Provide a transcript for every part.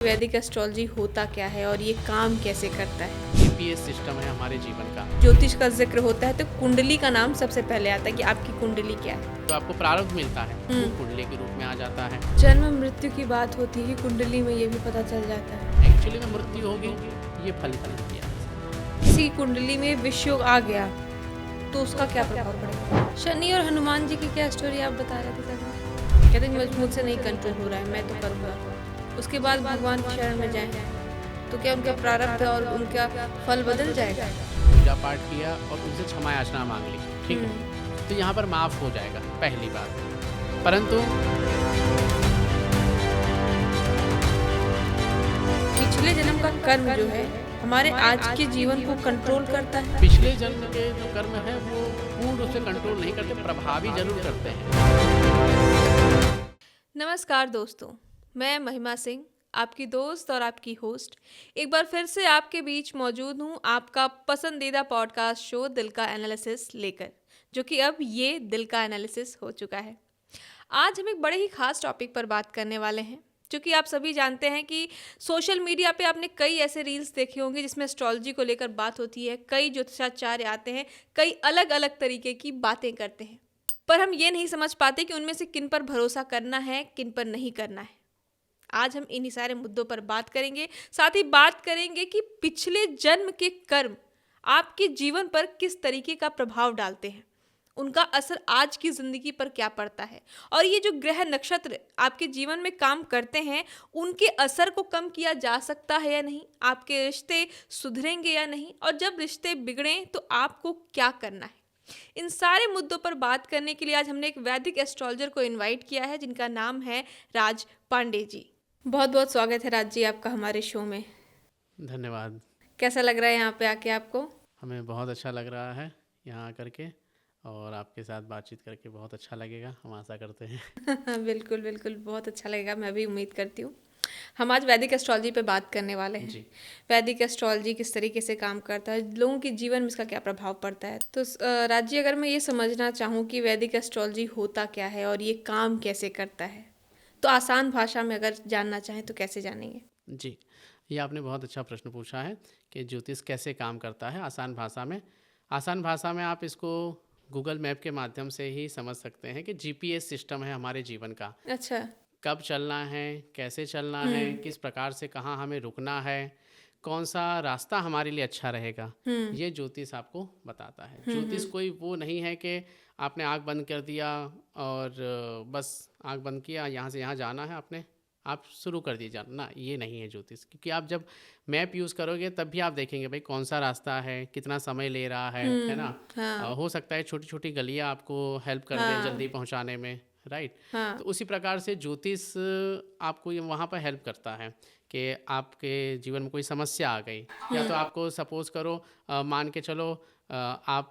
वैदिक एस्ट्रोलॉजी होता क्या है और ये काम कैसे करता है? जीपीएस सिस्टम है हमारे जीवन का। ज्योतिष का जिक्र होता है तो कुंडली का नाम सबसे पहले आता है कि आपकी कुंडली क्या है। तो आपको प्रारब्ध मिलता है वो कुंडली के रूप में आ जाता है। जन्म मृत्यु की बात होती है कुंडली में, ये भी पता चल जाता है। एक्चुअली में मृत्यु होगी ये फलित नहीं किया। किसी कुंडली में विषयोग आ गया तो उसका क्या प्रभाव पड़ेगा? शनि और हनुमान जी की क्या स्टोरी आप बता रहे थे सर? कहते हैं मुझसे नहीं कंट्रोल हो रहा है, मैं तो करूँगा। उसके बाद भगवान की शरण में जाएं तो क्या उनका प्रारब्ध और उनका फल बदल जाएगा? पूजा पाठ किया और उनसे क्षमा याचना मांग ली, ठीक है, तो यहाँ पर माफ हो जाएगा पहली बात। परंतु पिछले जन्म का कर्म जो है हमारे आज के जीवन को कंट्रोल करता है। पिछले जन्म के जो कर्म है वो पूर्ण रूप से कंट्रोल नहीं करते, प्रभावी जरूर करते हैं। नमस्कार दोस्तों, मैं महिमा सिंह, आपकी दोस्त और आपकी होस्ट, एक बार फिर से आपके बीच मौजूद हूँ आपका पसंदीदा पॉडकास्ट शो दिल का एनालिसिस लेकर, जो कि अब ये दिल का एनालिसिस हो चुका है। आज हम एक बड़े ही खास टॉपिक पर बात करने वाले हैं, क्योंकि आप सभी जानते हैं कि सोशल मीडिया पे आपने कई ऐसे रील्स देखे होंगे जिसमें एस्ट्रोलॉजी को लेकर बात होती है। कई ज्योतिषाचार्य आते हैं, कई अलग अलग तरीके की बातें करते हैं, पर हम ये नहीं समझ पाते कि उनमें से किन पर भरोसा करना है, किन पर नहीं करना है। आज हम इन्हीं सारे मुद्दों पर बात करेंगे, साथ ही बात करेंगे कि पिछले जन्म के कर्म आपके जीवन पर किस तरीके का प्रभाव डालते हैं, उनका असर आज की जिंदगी पर क्या पड़ता है, और ये जो ग्रह नक्षत्र आपके जीवन में काम करते हैं उनके असर को कम किया जा सकता है या नहीं, आपके रिश्ते सुधरेंगे या नहीं, और जब रिश्ते बिगड़ें तो आपको क्या करना है। इन सारे मुद्दों पर बात करने के लिए आज हमने एक वैदिक एस्ट्रोलॉजर को इनवाइट किया है, जिनका नाम है राज पांडे जी। बहुत बहुत स्वागत है राज जी आपका हमारे शो में। धन्यवाद। कैसा लग रहा है यहाँ पे आके आपको? हमें बहुत अच्छा लग रहा है यहाँ आकर के, और आपके साथ बातचीत करके बहुत अच्छा लगेगा, हम आशा करते हैं। बिल्कुल बिल्कुल, बहुत अच्छा लगेगा, मैं भी उम्मीद करती हूँ। हम आज वैदिक एस्ट्रोलॉजी पे बात करने वाले हैं जी। वैदिक एस्ट्रोलॉजी किस तरीके से काम करता है, लोगों के जीवन में इसका क्या प्रभाव पड़ता है। तो राज जी, अगर मैं ये समझना चाहूँ कि वैदिक एस्ट्रोलॉजी होता क्या है और ये काम कैसे करता है, तो आसान भाषा में अगर जानना चाहें तो कैसे जानेंगे? जी, ये आपने बहुत अच्छा प्रश्न पूछा है कि ज्योतिष कैसे काम करता है आसान भाषा में। आसान भाषा में आप इसको गूगल मैप के माध्यम से ही समझ सकते हैं कि जीपीएस सिस्टम है हमारे जीवन का। अच्छा। कब चलना है, कैसे चलना है, किस प्रकार से कहाँ हमें रुकना है, कौन सा रास्ता हमारे लिए अच्छा रहेगा, ये ज्योतिष आपको बताता है। ज्योतिष कोई वो नहीं है कि आपने आँख बंद कर दिया और बस आँख बंद किया, यहाँ से यहाँ जाना है आपने, आप शुरू कर दीजिए जाना, ना, ये नहीं है ज्योतिष। क्योंकि आप जब मैप यूज़ करोगे तब भी आप देखेंगे भाई कौन सा रास्ता है, कितना समय ले रहा है ना। हाँ। हो सकता है छोटी छोटी गलियाँ आपको हेल्प कर दें जल्दी पहुँचाने में, राइट। हाँ। तो उसी प्रकार से ज्योतिष आपको ये वहाँ पर हेल्प करता है कि आपके जीवन में कोई समस्या आ गई, या तो आपको सपोज करो मान के चलो आप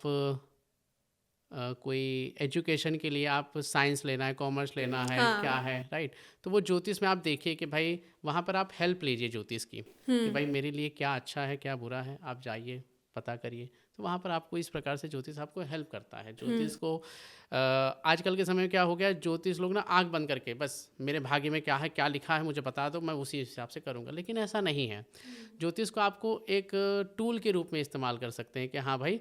कोई एजुकेशन के लिए आप साइंस लेना है, कॉमर्स लेना है, क्या है, राइट। तो वो ज्योतिष में आप देखिए कि भाई वहाँ पर आप हेल्प लीजिए ज्योतिष की कि भाई मेरे लिए क्या अच्छा है क्या बुरा है, आप जाइए पता करिए। तो वहाँ पर आपको इस प्रकार से ज्योतिष आपको हेल्प करता है। ज्योतिष को आजकल के समय में क्या हो गया, ज्योतिष लोग ना आंख बंद करके बस मेरे भाग्य में क्या है, क्या लिखा है मुझे बता दो, मैं उसी हिसाब से करूँगा, लेकिन ऐसा नहीं है। ज्योतिष को आपको एक टूल के रूप में इस्तेमाल कर सकते हैं कि हाँ भाई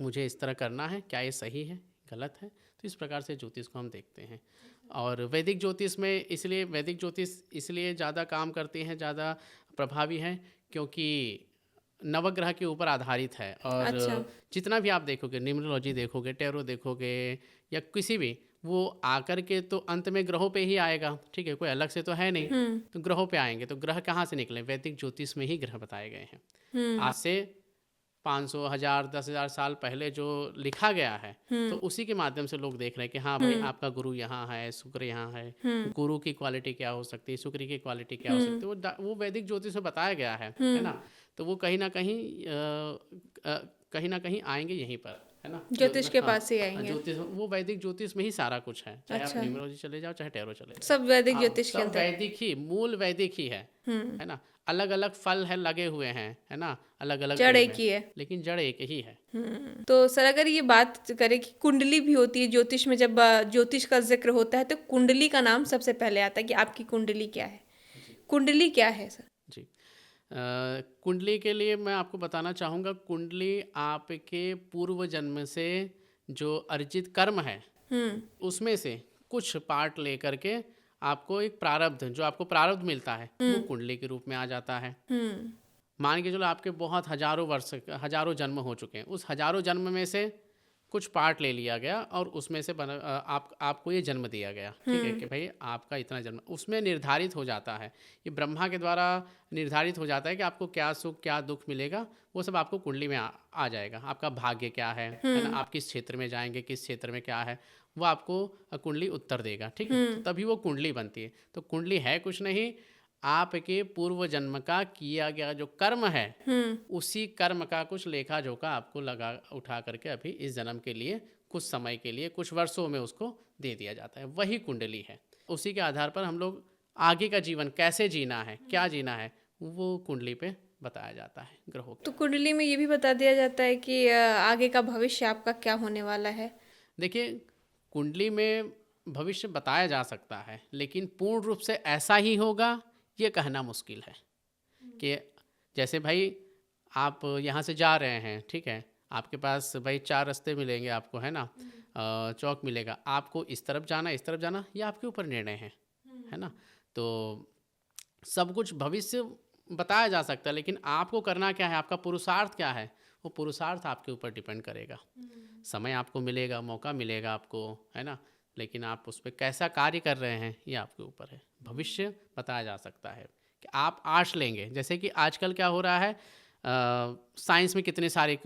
मुझे इस तरह करना है, क्या ये सही है गलत है। तो इस प्रकार से ज्योतिष को हम देखते हैं। और वैदिक ज्योतिष में इसलिए वैदिक ज्योतिष इसलिए ज़्यादा काम करती हैं, ज़्यादा प्रभावी हैं, क्योंकि नवग्रह के ऊपर आधारित है। और अच्छा। जितना भी आप देखोगे, न्यूमरोलॉजी देखोगे, टैरो देखोगे, या किसी भी, वो आकर के तो अंत में ग्रहों पे ही आएगा, ठीक है, कोई अलग से तो है नहीं। तो ग्रहों पे आएंगे, तो ग्रह कहाँ से निकले, वैदिक ज्योतिष में ही ग्रह बताए गए हैं। आज से 500, 1000, 10,000 साल पहले जो लिखा गया है, तो उसी के माध्यम से लोग देख रहे हैं कि हाँ भाई आपका गुरु यहाँ है, शुक्र यहाँ है, गुरु की क्वालिटी क्या हो सकती है, शुक्र की क्वालिटी क्या हो सकती है, वो वैदिक ज्योतिष में बताया गया है ना। तो वो कहीं ना कहीं आएंगे यहीं पर, है ना, ज्योतिष के हाँ, पास ही आएंगे। ज्योतिष, वो वैदिक ज्योतिष में ही सारा कुछ है। चाहे आप न्यूमरोलॉजी चले जाओ, चाहे टैरो चले जाओ, सब वैदिक हाँ, ज्योतिष के सब अंदर। वैदिक ही, मूल वैदिक ही है ना। अलग अलग फल है लगे हुए हैं, है ना, अलग अलग जड़ पेड़ एक में, ही है। लेकिन जड़ एक ही है। तो सर, अगर ये बात करें कि कुंडली भी होती है ज्योतिष में, जब ज्योतिष का जिक्र होता है तो कुंडली का नाम सबसे पहले आता है कि आपकी कुंडली क्या है। कुंडली क्या है सर? जी। कुंडली के लिए मैं आपको बताना चाहूँगा, कुंडली आपके पूर्व जन्म से जो अर्जित कर्म है हम्म। उसमें से कुछ पार्ट लेकर के आपको एक प्रारब्ध, जो आपको प्रारब्ध मिलता है वो कुंडली के रूप में आ जाता है। हम्म। मान के चलो आपके बहुत हजारों वर्ष, हजारों जन्म हो चुके हैं, उस हजारों जन्म में से कुछ पार्ट ले लिया गया और उसमें से आपको ये जन्म दिया गया, ठीक है, कि भाई आपका इतना जन्म, उसमें निर्धारित हो जाता है, ये ब्रह्मा के द्वारा निर्धारित हो जाता है कि आपको क्या सुख क्या दुख मिलेगा। वो सब आपको कुंडली में आ जाएगा। आपका भाग्य क्या है ना, आप किस क्षेत्र में जाएंगे, किस क्षेत्र में क्या है, वो आपको कुंडली उत्तर देगा, ठीक है। तो तभी वो कुंडली बनती है। तो कुंडली है कुछ नहीं, आपके पूर्व जन्म का किया गया जो कर्म है उसी कर्म का कुछ लेखा जोखा आपको लगा उठा करके अभी इस जन्म के लिए, कुछ समय के लिए, कुछ वर्षों में उसको दे दिया जाता है, वही कुंडली है। उसी के आधार पर हम लोग आगे का जीवन कैसे जीना है, क्या जीना है, वो कुंडली पे बताया जाता है ग्रहों के। तो कुंडली में ये भी बता दिया जाता है कि आगे का भविष्य आपका क्या होने वाला है? देखिए, कुंडली में भविष्य बताया जा सकता है, लेकिन पूर्ण रूप से ऐसा ही होगा ये कहना मुश्किल है। कि जैसे भाई आप यहाँ से जा रहे हैं, ठीक है, आपके पास भाई 4 रास्ते मिलेंगे आपको, है ना, चौक मिलेगा, आपको इस तरफ जाना, इस तरफ जाना, ये आपके ऊपर निर्णय है ना। तो सब कुछ भविष्य बताया जा सकता है, लेकिन आपको करना क्या है, आपका पुरुषार्थ क्या है, वो पुरुषार्थ आपके ऊपर डिपेंड करेगा। समय आपको मिलेगा, मौका मिलेगा आपको, है ना, लेकिन आप उस पर कैसा कार्य कर रहे हैं ये आपके ऊपर है। भविष्य बताया जा सकता है कि आप आर्ट्स लेंगे, जैसे कि आजकल क्या हो रहा है, साइंस में कितने सारे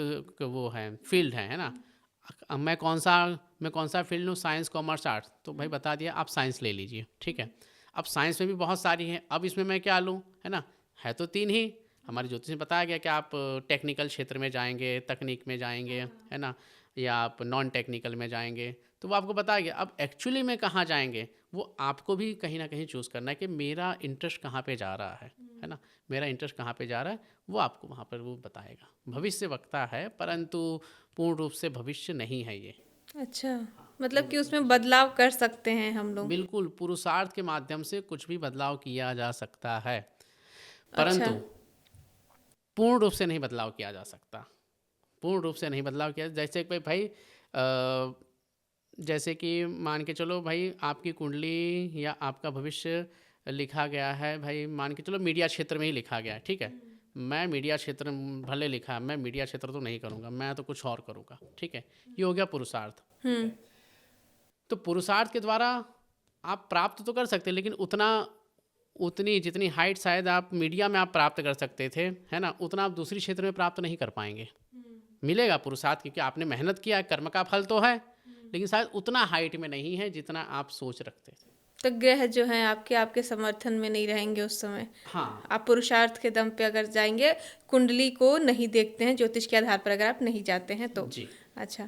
वो हैं, फील्ड हैं, है ना। मैं कौन सा फील्ड लूँ, साइंस कॉमर्स आर्ट्स, तो भाई बता दिया आप साइंस ले लीजिए, ठीक है। अब साइंस में भी बहुत सारी हैं, अब इसमें मैं क्या लूँ, है ना, है तो 3 ही। हमारे ज्योतिष में बताया गया कि आप टेक्निकल क्षेत्र में जाएंगे, तकनीक में जाएंगे, है ना, या आप नॉन टेक्निकल में जाएंगे, तो वो आपको बताया गया। अब एक्चुअली में कहाँ जाएंगे वो आपको भी कहीं ना कहीं चूज़ करना है कि मेरा इंटरेस्ट कहाँ पे जा रहा है ना, मेरा इंटरेस्ट कहाँ पे जा रहा है, वो आपको वहाँ पर वो बताएगा। भविष्य वक्ता है, परंतु पूर्ण रूप से भविष्य नहीं है ये। अच्छा, मतलब कि उसमें बदलाव कर सकते हैं हम लोग। बिल्कुल, पुरुषार्थ के माध्यम से कुछ भी बदलाव किया जा सकता है, अच्छा। परंतु पूर्ण रूप से नहीं बदलाव किया जा सकता। पूर्ण रूप से नहीं बदलाव किया, जैसे कि भाई जैसे कि मान के चलो भाई आपकी कुंडली या आपका भविष्य लिखा गया है, भाई मान के चलो मीडिया क्षेत्र में ही लिखा गया है, ठीक है। मैं मीडिया क्षेत्र भले लिखा है, मैं मीडिया क्षेत्र तो नहीं करूँगा, मैं तो कुछ और करूँगा, ठीक है। ये हो गया पुरुषार्थ, ठीक है। तो पुरुषार्थ के द्वारा आप प्राप्त तो कर सकते हैं, लेकिन उतनी जितनी हाइट शायद आप मीडिया में आप प्राप्त कर सकते थे, है ना, उतना आप दूसरी क्षेत्र में प्राप्त नहीं कर पाएंगे। मिलेगा पुरुषार्थ, क्योंकि आपने मेहनत किया है, कर्म का फल तो है, लेकिन शायद उतना हाइट में नहीं है जितना आप सोच रखते थे। तो ग्रह जो हैं आपके आपके समर्थन में नहीं रहेंगे उस समय। हाँ आप पुरुषार्थ के दम पे अगर जाएंगे, कुंडली को नहीं देखते हैं, ज्योतिष के आधार पर अगर आप नहीं जाते हैं तो। जी। अच्छा।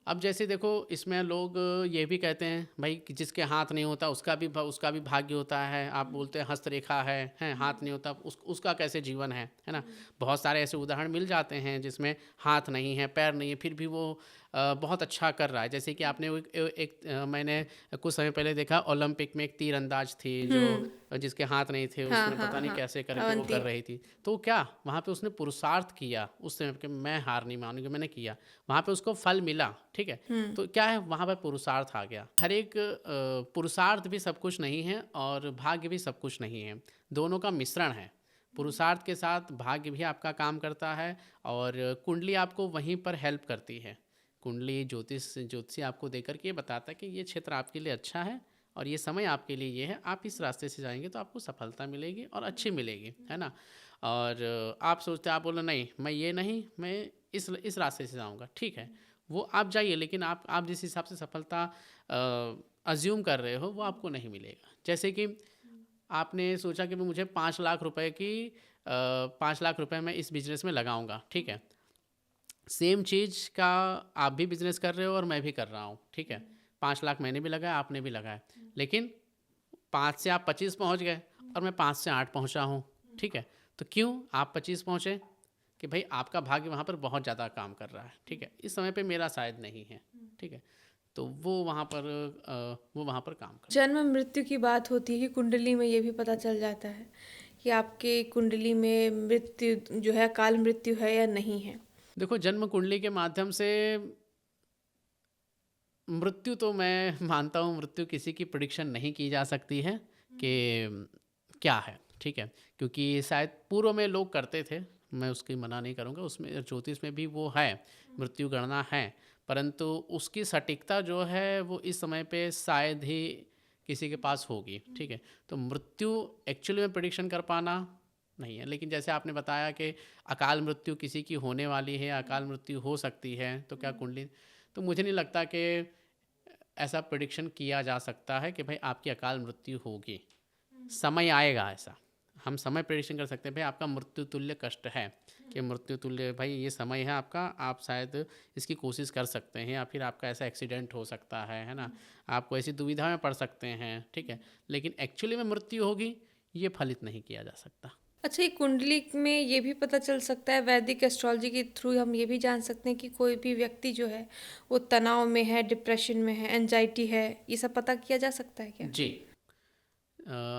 अब जैसे देखो, इसमें लोग ये भी कहते हैं भाई कि जिसके हाथ नहीं होता उसका भी भाग्य होता है। आप बोलते हैं हस्तरेखा है, हाथ नहीं होता, उसका कैसे जीवन है ना। बहुत सारे ऐसे उदाहरण मिल जाते हैं जिसमें हाथ नहीं है, पैर नहीं है, फिर भी वो बहुत अच्छा कर रहा है। जैसे कि आपने मैंने कुछ समय पहले देखा, ओलंपिक में एक तीरंदाज थी जो जिसके हाथ नहीं थे, हाँ उसने हाँ पता नहीं हाँ। कैसे करके वो अवंती। कर रही थी। तो क्या वहाँ पे उसने पुरुषार्थ किया उस समय कि मैं हार नहीं मानूंगी, मैंने किया, वहाँ पे उसको फल मिला, ठीक है। तो क्या है, वहाँ पर पुरुषार्थ आ गया। हर एक पुरुषार्थ भी सब कुछ नहीं है और भाग्य भी सब कुछ नहीं है, दोनों का मिश्रण है। पुरुषार्थ के साथ भाग्य भी आपका काम करता है और कुंडली आपको वहीं पर हेल्प करती है। कुंडली ज्योतिषी आपको देकर के ये बताता है कि ये क्षेत्र आपके लिए अच्छा है और ये समय आपके लिए ये है, आप इस रास्ते से जाएंगे तो आपको सफलता मिलेगी और अच्छी मिलेगी, है ना। और आप सोचते, आप बोलो नहीं मैं ये नहीं, मैं इस रास्ते से जाऊंगा, ठीक है, वो आप जाइए, लेकिन आप जिस हिसाब से सफलता अज्यूम कर रहे हो वो आपको नहीं मिलेगा। जैसे कि आपने सोचा कि मुझे 5 लाख रुपए की 5 लाख रुपए मैं इस बिजनेस में लगाऊंगा, ठीक है। सेम चीज़ का आप भी बिजनेस कर रहे हो और मैं भी कर रहा हूँ, ठीक है। 5 लाख मैंने भी लगाया, आपने भी लगाया, लेकिन 5 से आप 25 पहुँच गए और मैं 5 से 8 पहुँचा हूँ, ठीक है। तो क्यों आप 25 पहुँचे? कि भाई आपका भाग्य वहाँ पर बहुत ज़्यादा काम कर रहा है, ठीक है, इस समय पे मेरा शायद नहीं है, ठीक है। तो वो वहाँ पर काम कर। जन्म मृत्यु की बात होती है, कुंडली में ये भी पता चल जाता है कि आपके कुंडली में मृत्यु जो है अकाल मृत्यु है या नहीं है? देखो, जन्म कुंडली के माध्यम से मृत्यु तो मैं मानता हूँ, मृत्यु किसी की प्रिडिक्शन नहीं की जा सकती है कि क्या है, ठीक है। क्योंकि शायद पूर्व में लोग करते थे, मैं उसकी मना नहीं करूँगा, उसमें ज्योतिष में भी वो है, मृत्यु गणना है, परंतु उसकी सटीकता जो है वो इस समय पे शायद ही किसी के पास होगी, ठीक है। तो मृत्यु एक्चुअली में प्रिडिक्शन कर पाना नहीं है, लेकिन जैसे आपने बताया कि अकाल मृत्यु किसी की होने वाली है, अकाल मृत्यु हो सकती है, तो क्या कुंडली, तो मुझे नहीं लगता कि ऐसा प्रिडिक्शन किया जा सकता है कि भाई आपकी अकाल मृत्यु होगी। समय आएगा ऐसा, हम समय प्रिडिक्शन कर सकते हैं भाई आपका मृत्यु तुल्य कष्ट है, कि मृत्यु तुल्य भाई ये समय है आपका, आप शायद इसकी कोशिश कर सकते हैं, या फिर आपका ऐसा एक्सीडेंट हो सकता है ना, आपको ऐसी दुविधा में पड़ सकते हैं, ठीक है। लेकिन एक्चुअली में मृत्यु होगी ये फलित नहीं किया जा सकता। अच्छा, ये कुंडली में ये भी पता चल सकता है, वैदिक एस्ट्रोलॉजी के थ्रू हम ये भी जान सकते हैं कि कोई भी व्यक्ति जो है वो तनाव में है, डिप्रेशन में है, एंजाइटी है, ये सब पता किया जा सकता है क्या? जी,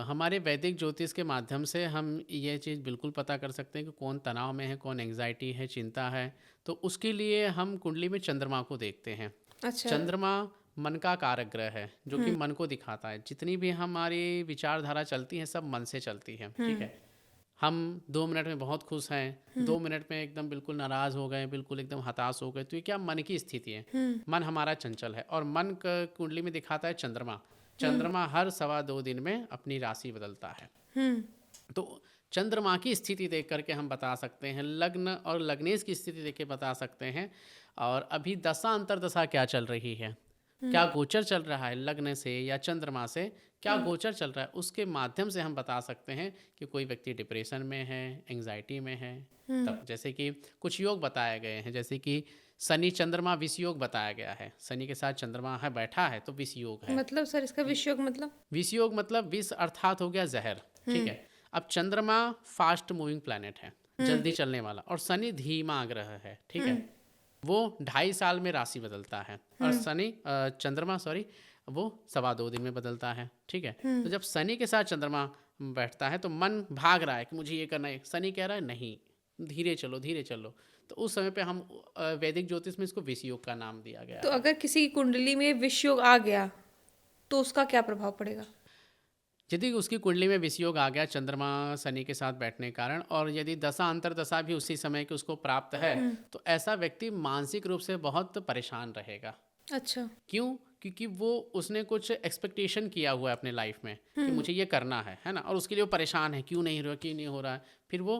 हमारे वैदिक ज्योतिष के माध्यम से हम ये चीज़ बिल्कुल पता कर सकते हैं कि कौन तनाव में है, कौन एंग्जाइटी है, चिंता है। तो उसके लिए हम कुंडली में चंद्रमा को देखते हैं। अच्छा। चंद्रमा मन का कारक ग्रह है, जो कि मन को दिखाता है। जितनी भी हमारी विचारधारा चलती है सब मन से चलती है, ठीक है। हम 2 मिनट में बहुत खुश हैं, 2 मिनट में एकदम बिल्कुल नाराज हो गए, बिल्कुल एकदम हताश हो गए, तो ये क्या मन की स्थिति है। मन हमारा चंचल है, और मन का कुंडली में दिखाता है चंद्रमा। चंद्रमा हर 2.25 दिन में अपनी राशि बदलता है। तो चंद्रमा की स्थिति देख करके हम बता सकते हैं, लग्न और लग्नेश की स्थिति देख के बता सकते हैं, और अभी दशा अंतरदशा क्या चल रही है, क्या गोचर चल रहा है लग्न से या चंद्रमा से, क्या गोचर चल रहा है, उसके माध्यम से हम बता सकते हैं कि कोई व्यक्ति डिप्रेशन में है, एंग्जाइटी में है। तब जैसे कि कुछ योग बताए गए हैं, जैसे कि शनि चंद्रमा विष योग बताया गया है, शनि के साथ चंद्रमा है बैठा है तो विष योग है। मतलब सर इसका विषयोग मतलब? विष योग मतलब विष अर्थात हो गया जहर, ठीक है। अब चंद्रमा फास्ट मूविंग प्लैनेट है, जल्दी चलने वाला, और शनि धीमा ग्रह है, ठीक है। वो 2.5 साल में राशि बदलता है, और शनि चंद्रमा सॉरी वो 2.25 दिन में बदलता है, ठीक है। तो जब शनि के साथ चंद्रमा बैठता है तो मन भाग रहा है कि मुझे ये करना है, शनि कह रहा है नहीं, धीरे चलो धीरे चलो। तो उस समय पे हम वैदिक ज्योतिष में इसको विष योग का नाम दिया गया तो है। अगर किसी की कुंडली में विषयोग आ गया तो उसका क्या प्रभाव पड़ेगा? यदि उसकी कुंडली में विष योग आ गया चंद्रमा शनि के साथ बैठने के कारण, और यदि दशा अंतरदशा भी उसी समय की उसको प्राप्त है, तो ऐसा व्यक्ति मानसिक रूप से बहुत परेशान रहेगा। अच्छा। क्यों? क्योंकि वो उसने कुछ एक्सपेक्टेशन किया हुआ है अपने लाइफ में कि मुझे ये करना है ना, और उसके लिए वो परेशान है, क्यों नहीं हो रहा, क्यों नहीं हो रहा है। फिर वो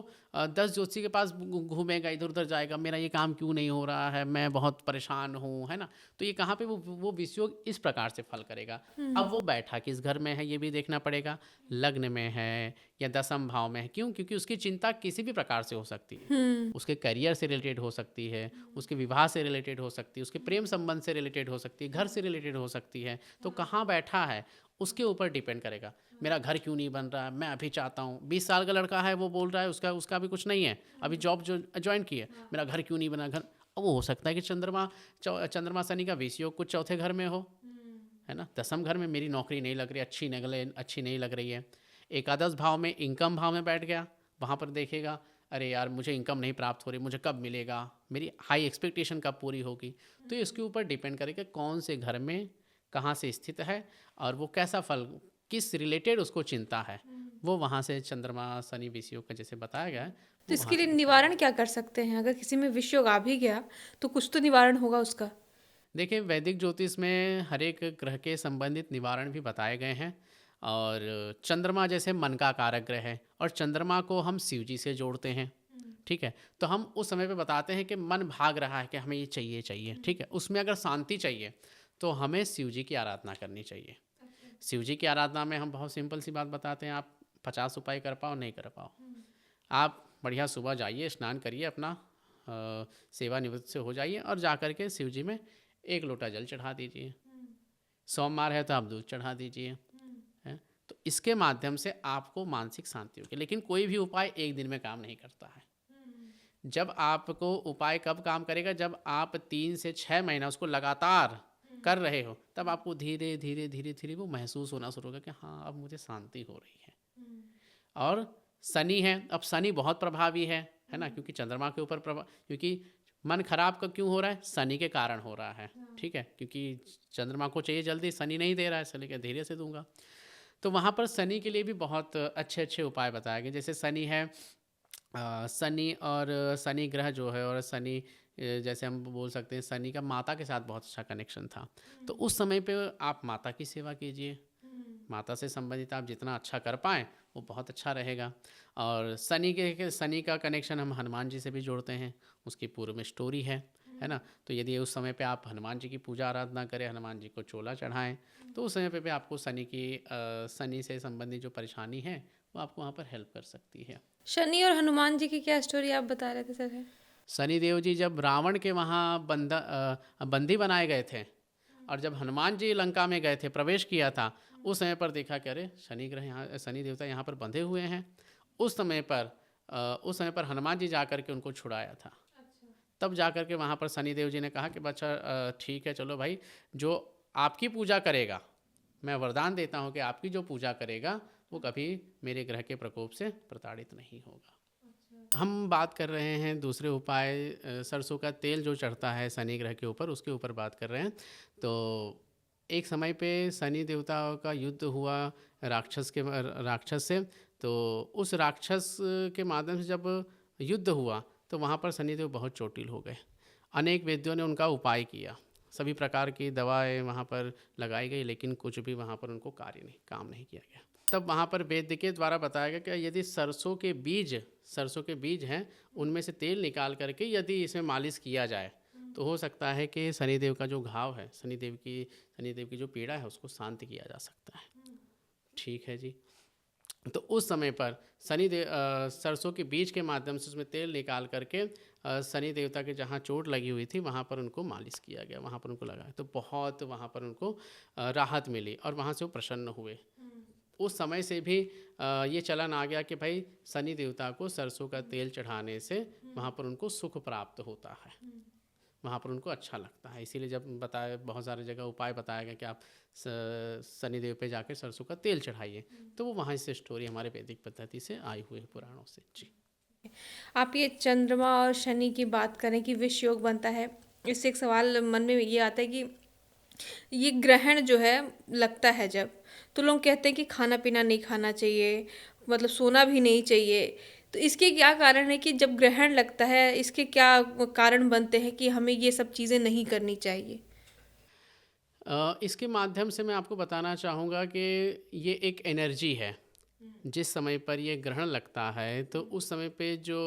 10 ज्योतिषी के पास घूमेगा, इधर उधर जाएगा, मेरा ये काम क्यों नहीं हो रहा है, मैं बहुत परेशान हूँ, है ना। तो ये कहाँ पे वो विषयोग इस प्रकार से फल करेगा। अब वो बैठा किस घर में है ये भी देखना पड़ेगा, लग्न में है या दशम भाव में है। क्यों? क्योंकि उसकी चिंता किसी भी प्रकार से हो सकती है, उसके करियर से रिलेटेड हो सकती है, उसके विवाह से रिलेटेड हो सकती है, उसके प्रेम संबंध से रिलेटेड हो सकती है, घर से रिलेटेड हो सकती है। तो कहाँ बैठा है उसके ऊपर डिपेंड करेगा। मेरा घर क्यों नहीं बन रहा है, मैं अभी चाहता हूँ, 20 साल का लड़का है वो बोल रहा है उसका उसका भी कुछ नहीं है, अभी जॉब जो ज्वाइन की है, मेरा घर क्यों नहीं बना। घर अब वो हो सकता है कि चंद्रमा शनि का विष योग कुछ चौथे घर में हो, है ना। दसम घर में मेरी नौकरी नहीं लग रही, अच्छी नहीं लग रही है। एकादश भाव में इनकम भाव में बैठ गया, वहाँ पर देखेगा अरे यार मुझे इनकम नहीं प्राप्त हो रही, मुझे कब मिलेगा, मेरी हाई एक्सपेक्टेशन कब पूरी होगी। तो इसके ऊपर डिपेंड करेगा कौन से घर में कहाँ से स्थित है, और वो कैसा फल किस रिलेटेड उसको चिंता है, वो वहाँ से चंद्रमा शनि विष योग का जैसे बताया गया है। तो इसके लिए निवारण क्या कर सकते हैं? अगर किसी में विषयोग आ भी गया तो कुछ तो निवारण होगा उसका। देखिए, वैदिक ज्योतिष में हर एक ग्रह के संबंधित निवारण भी बताए गए हैं, और चंद्रमा जैसे मन का कारक ग्रह है, और चंद्रमा को हम शिव जी से जोड़ते हैं, ठीक है। तो हम उस समय पे बताते हैं कि मन भाग रहा है कि हमें ये चाहिए चाहिए, ठीक है। उसमें अगर शांति चाहिए तो हमें शिव जी की आराधना करनी चाहिए। शिव जी की आराधना में हम बहुत सिंपल सी बात बताते हैं, आप 50 उपाय कर पाओ नहीं कर पाओ, आप बढ़िया सुबह जाइए, स्नान करिए, अपना सेवानिवृत्त से हो जाइए, और जा कर के शिव जी में 1 लोटा जल चढ़ा दीजिए। सोमवार है तो आप दूध चढ़ा दीजिए, है। तो इसके माध्यम से आपको मानसिक शांति होगी। लेकिन कोई भी उपाय एक दिन में काम नहीं करता है। जब आपको उपाय कब काम करेगा, जब आप 3 से 6 महीना उसको लगातार कर रहे हो, तब आपको धीरे धीरे धीरे धीरे वो महसूस होना शुरू होगा कि हाँ अब मुझे शांति हो रही है। और शनि है, अब शनि बहुत प्रभावी है ना, क्योंकि चंद्रमा के ऊपर प्रभाव, क्योंकि मन खराब का क्यों हो रहा है, शनि के कारण हो रहा है, ठीक है, क्योंकि चंद्रमा को चाहिए जल्दी, शनि नहीं दे रहा है, शनि के धीरे से दूंगा। तो वहाँ पर शनि के लिए भी बहुत अच्छे अच्छे उपाय बताए गए। जैसे शनि है, शनि और शनि ग्रह जो है, और शनि जैसे हम बोल सकते हैं शनि का माता के साथ बहुत अच्छा कनेक्शन था। तो उस समय पे आप माता की सेवा कीजिए, माता से संबंधित आप जितना अच्छा कर पाएँ वो बहुत अच्छा रहेगा। और शनि का कनेक्शन हम हनुमान जी से भी जोड़ते हैं, उसकी पूर्व में स्टोरी है ना। तो यदि उस समय पे आप हनुमान जी की पूजा आराधना करें, हनुमान जी को चोला चढ़ाएं, तो उस समय पे आपको शनि से संबंधित जो परेशानी है वो आपको वहाँ पर हेल्प कर सकती है। शनि और हनुमान जी की क्या स्टोरी आप बता रहे थे सर? शनिदेव जी जब रावण के वहाँ बंदी बनाए गए थे, और जब हनुमान जी लंका में गए थे, प्रवेश किया था, उस समय पर देखा कि अरे शनि ग्रह यहाँ, शनि देवता यहाँ पर बंधे हुए हैं। उस समय पर हनुमान जी जाकर के उनको छुड़ाया था। तब जाकर के वहाँ पर शनिदेव जी ने कहा कि बच्चा ठीक है, चलो भाई, जो आपकी पूजा करेगा, मैं वरदान देता हूँ कि आपकी जो पूजा करेगा वो कभी मेरे ग्रह के प्रकोप से प्रताड़ित नहीं होगा। हम बात कर रहे हैं दूसरे उपाय, सरसों का तेल जो चढ़ता है शनि ग्रह के ऊपर, उसके ऊपर बात कर रहे हैं। तो एक समय पे शनि देवता का युद्ध हुआ राक्षस से। तो उस राक्षस के माध्यम से जब युद्ध हुआ तो वहाँ पर शनिदेव बहुत चोटिल हो गए। अनेक वैद्यों ने उनका उपाय किया, सभी प्रकार की दवाएं वहाँ पर लगाई गई, लेकिन कुछ भी वहाँ पर उनको काम नहीं किया गया। तब वहाँ पर वैद्य के द्वारा बताया गया कि यदि सरसों के बीज हैं, उनमें से तेल निकाल करके यदि इसमें मालिश किया जाए तो हो सकता है कि शनिदेव का जो घाव है, शनिदेव की जो पीड़ा है, उसको शांत किया जा सकता है। ठीक है जी। तो उस समय पर सरसों के बीज के माध्यम से उसमें तेल निकाल करके शनि देवता के जहाँ चोट लगी हुई थी वहाँ पर उनको मालिश किया गया, वहाँ पर उनको लगाया, तो बहुत वहाँ पर उनको राहत मिली और वहाँ से वो प्रसन्न हुए। उस समय से भी ये चलन आ गया कि भाई शनि देवता को सरसों का तेल चढ़ाने से वहाँ पर उनको सुख प्राप्त होता है, वहाँ पर उनको अच्छा लगता है। इसीलिए जब बहुत सारे जगह उपाय बताया गया कि आप शनिदेव पे जाकर सरसों का तेल चढ़ाइए, तो वो वहाँ से स्टोरी हमारे वैदिक पद्धति से आई हुई है, पुराणों से। जी, आप ये चंद्रमा और शनि की बात करें कि विष योग बनता है, इससे एक सवाल मन में ये आता है कि ये ग्रहण जो है लगता है जब, तो लोग कहते हैं कि खाना पीना नहीं खाना चाहिए, मतलब सोना भी नहीं चाहिए। तो इसके क्या कारण है कि जब ग्रहण लगता है इसके क्या कारण बनते हैं कि हमें ये सब चीज़ें नहीं करनी चाहिए? इसके माध्यम से मैं आपको बताना चाहूँगा कि ये एक एनर्जी है। जिस समय पर ये ग्रहण लगता है तो उस समय पे जो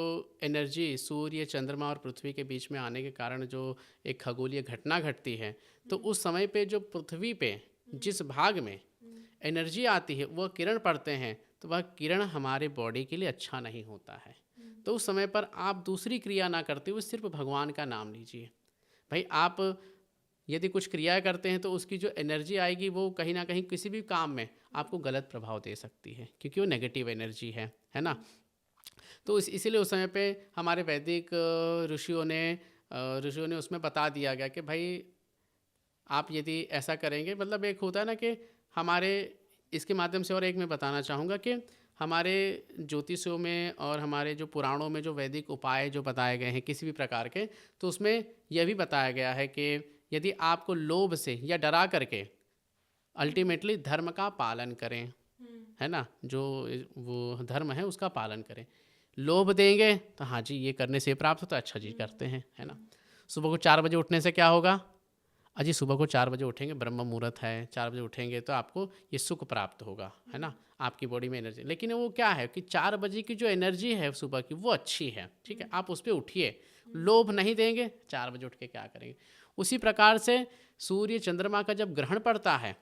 एनर्जी सूर्य, चंद्रमा और पृथ्वी के बीच में आने के कारण जो एक खगोलीय घटना घटती है, तो उस समय पे जो पृथ्वी पे जिस भाग में एनर्जी आती है, वह किरण पड़ते हैं, तो वह किरण हमारे बॉडी के लिए अच्छा नहीं होता है। तो उस समय पर आप दूसरी क्रिया ना करते हुए सिर्फ भगवान का नाम लीजिए। भाई आप यदि कुछ क्रिया करते हैं तो उसकी जो एनर्जी आएगी वो कहीं ना कहीं किसी भी काम में आपको गलत प्रभाव दे सकती है, क्योंकि वो नेगेटिव एनर्जी है ना। तो इसीलिए उस समय पे हमारे वैदिक ऋषियों ने उसमें बता दिया गया कि भाई आप यदि ऐसा करेंगे, मतलब एक होता है ना कि हमारे इसके माध्यम से, और एक मैं बताना चाहूँगा कि हमारे ज्योतिषों में और हमारे जो पुराणों में जो वैदिक उपाय जो बताए गए हैं किसी भी प्रकार के, तो उसमें यह भी बताया गया है कि यदि आपको लोभ से या डरा करके अल्टीमेटली धर्म का पालन करें, है ना, जो वो धर्म है उसका पालन करें। लोभ देंगे तो हाँ जी ये करने से प्राप्त होता है, अच्छा जी करते हैं, है ना। सुबह को 4 बजे उठने से क्या होगा, अजी सुबह को 4 बजे उठेंगे, ब्रह्म मुहूर्त है, 4 बजे उठेंगे तो आपको ये सुख प्राप्त होगा, है ना, आपकी बॉडी में एनर्जी। लेकिन वो क्या है कि 4 बजे की जो एनर्जी है सुबह की वो अच्छी है, ठीक है, आप उस पर उठिए। लोभ नहीं देंगे, 4 बजे उठ के क्या करेंगे। उसी प्रकार से सूर्य चंद्रमा का जब ग्रहण पड़ता है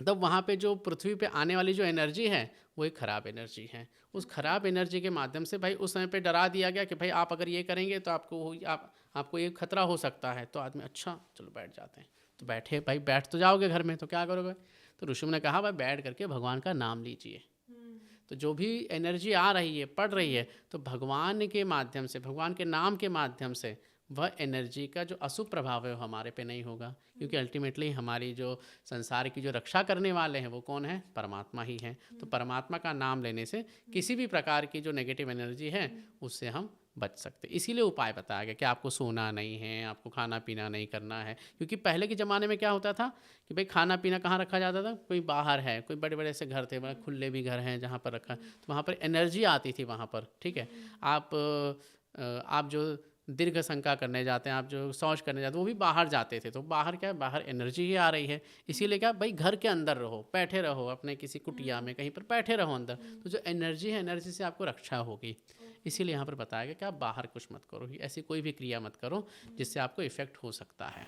तब वहाँ पे जो पृथ्वी पे आने वाली जो एनर्जी है वो एक ख़राब एनर्जी है। उस खराब एनर्जी के माध्यम से भाई उस समय पे डरा दिया गया कि भाई आप अगर ये करेंगे तो आपको ये खतरा हो सकता है। तो आदमी अच्छा चलो बैठ जाते हैं, तो बैठे भाई, बैठ तो जाओगे घर में तो क्या करोगे। तो ऋषियों ने कहा भाई बैठ करके भगवान का नाम लीजिए। तो जो भी एनर्जी आ रही है, पड़ रही है, तो भगवान के माध्यम से, भगवान के नाम के माध्यम से वह एनर्जी का जो अशुभ प्रभाव है वो हमारे पे नहीं होगा, क्योंकि अल्टीमेटली हमारी जो संसार की जो रक्षा करने वाले हैं वो कौन है? परमात्मा ही हैं। तो परमात्मा का नाम लेने से किसी भी प्रकार की जो नेगेटिव एनर्जी है उससे हम बच सकते हैं। इसीलिए उपाय बताया गया कि आपको सोना नहीं है, आपको खाना पीना नहीं करना है, क्योंकि पहले के ज़माने में क्या होता था कि भाई खाना पीना कहाँ रखा जाता था? कोई बाहर है, कोई बड़े बड़े ऐसे घर थे, बड़े खुले भी घर हैं जहाँ पर रखा, तो वहाँ पर एनर्जी आती थी वहाँ पर, ठीक है। आप जो दीर्घ शंका करने जाते हैं, आप जो शौच करने जाते हैं, वो भी बाहर जाते थे, तो बाहर क्या है? बाहर एनर्जी ही आ रही है। इसीलिए क्या भाई घर के अंदर रहो, बैठे रहो अपने किसी कुटिया में, कहीं पर बैठे रहो अंदर, तो जो एनर्जी है एनर्जी से आपको रक्षा होगी। इसीलिए यहाँ पर बताया गया कि आप बाहर कुछ मत करो, ऐसी कोई भी क्रिया मत करो जिससे आपको इफेक्ट हो सकता है।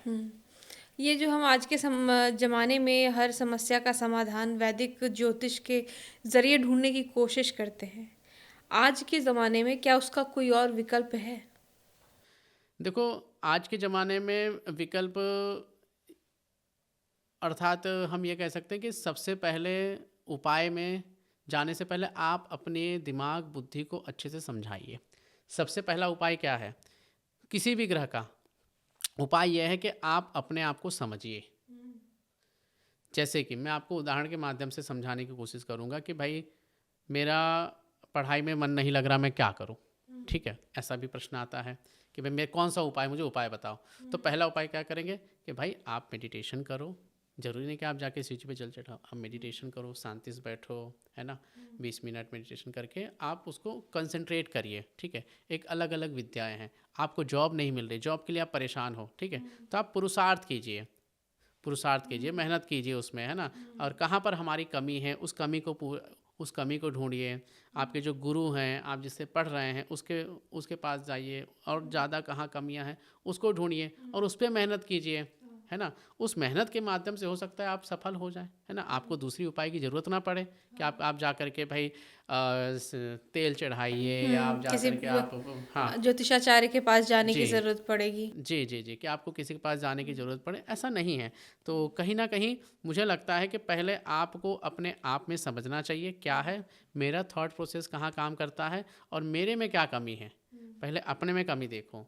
ये जो हम आज के ज़माने में हर समस्या का समाधान वैदिक ज्योतिष के ज़रिए ढूंढने की कोशिश करते हैं, आज के ज़माने में क्या उसका कोई और विकल्प है? देखो, आज के ज़माने में विकल्प अर्थात हम ये कह सकते हैं कि सबसे पहले उपाय में जाने से पहले आप अपने दिमाग बुद्धि को अच्छे से समझाइए। सबसे पहला उपाय क्या है? किसी भी ग्रह का उपाय यह है कि आप अपने आप को समझिए। जैसे कि मैं आपको उदाहरण के माध्यम से समझाने की कोशिश करूँगा कि भाई मेरा पढ़ाई में मन नहीं लग रहा, मैं क्या करूँ? ठीक है, ऐसा भी प्रश्न आता है कि भाई मैं कौन सा उपाय, मुझे उपाय बताओ। तो पहला उपाय क्या करेंगे कि भाई आप मेडिटेशन करो। ज़रूरी नहीं कि आप जाके स्विच पे जल चढ़ाओ, आप मेडिटेशन करो, शांति से बैठो, है ना। 20 मिनट मेडिटेशन करके आप उसको कंसंट्रेट करिए, ठीक है। एक अलग अलग विद्याएं हैं। आपको जॉब नहीं मिल रही, जॉब के लिए आप परेशान हो, ठीक है, तो आप पुरुषार्थ कीजिए, मेहनत कीजिए उसमें, है ना। और कहाँ पर हमारी कमी है उस कमी को ढूंढिए। आपके जो गुरु हैं, आप जिससे पढ़ रहे हैं, उसके पास जाइए और ज़्यादा कहाँ कमियां हैं उसको ढूंढिए और उस पर मेहनत कीजिए, है ना। उस मेहनत के माध्यम से हो सकता है आप सफल हो जाएं, है ना। आपको दूसरी उपाय की ज़रूरत ना पड़े कि आप जा कर के भाई तेल चढ़ाइए या आप जा किसी कर के आप, हाँ, ज्योतिषाचार्य के पास जाने की जी ज़रूरत पड़ेगी। जी जी जी, कि आपको किसी के पास जाने की ज़रूरत पड़े, ऐसा नहीं है। तो कहीं ना कहीं मुझे लगता है कि पहले आपको अपने आप में समझना चाहिए क्या है मेरा थॉट प्रोसेस, कहाँ काम करता है और मेरे में क्या कमी है। पहले अपने में कमी देखो।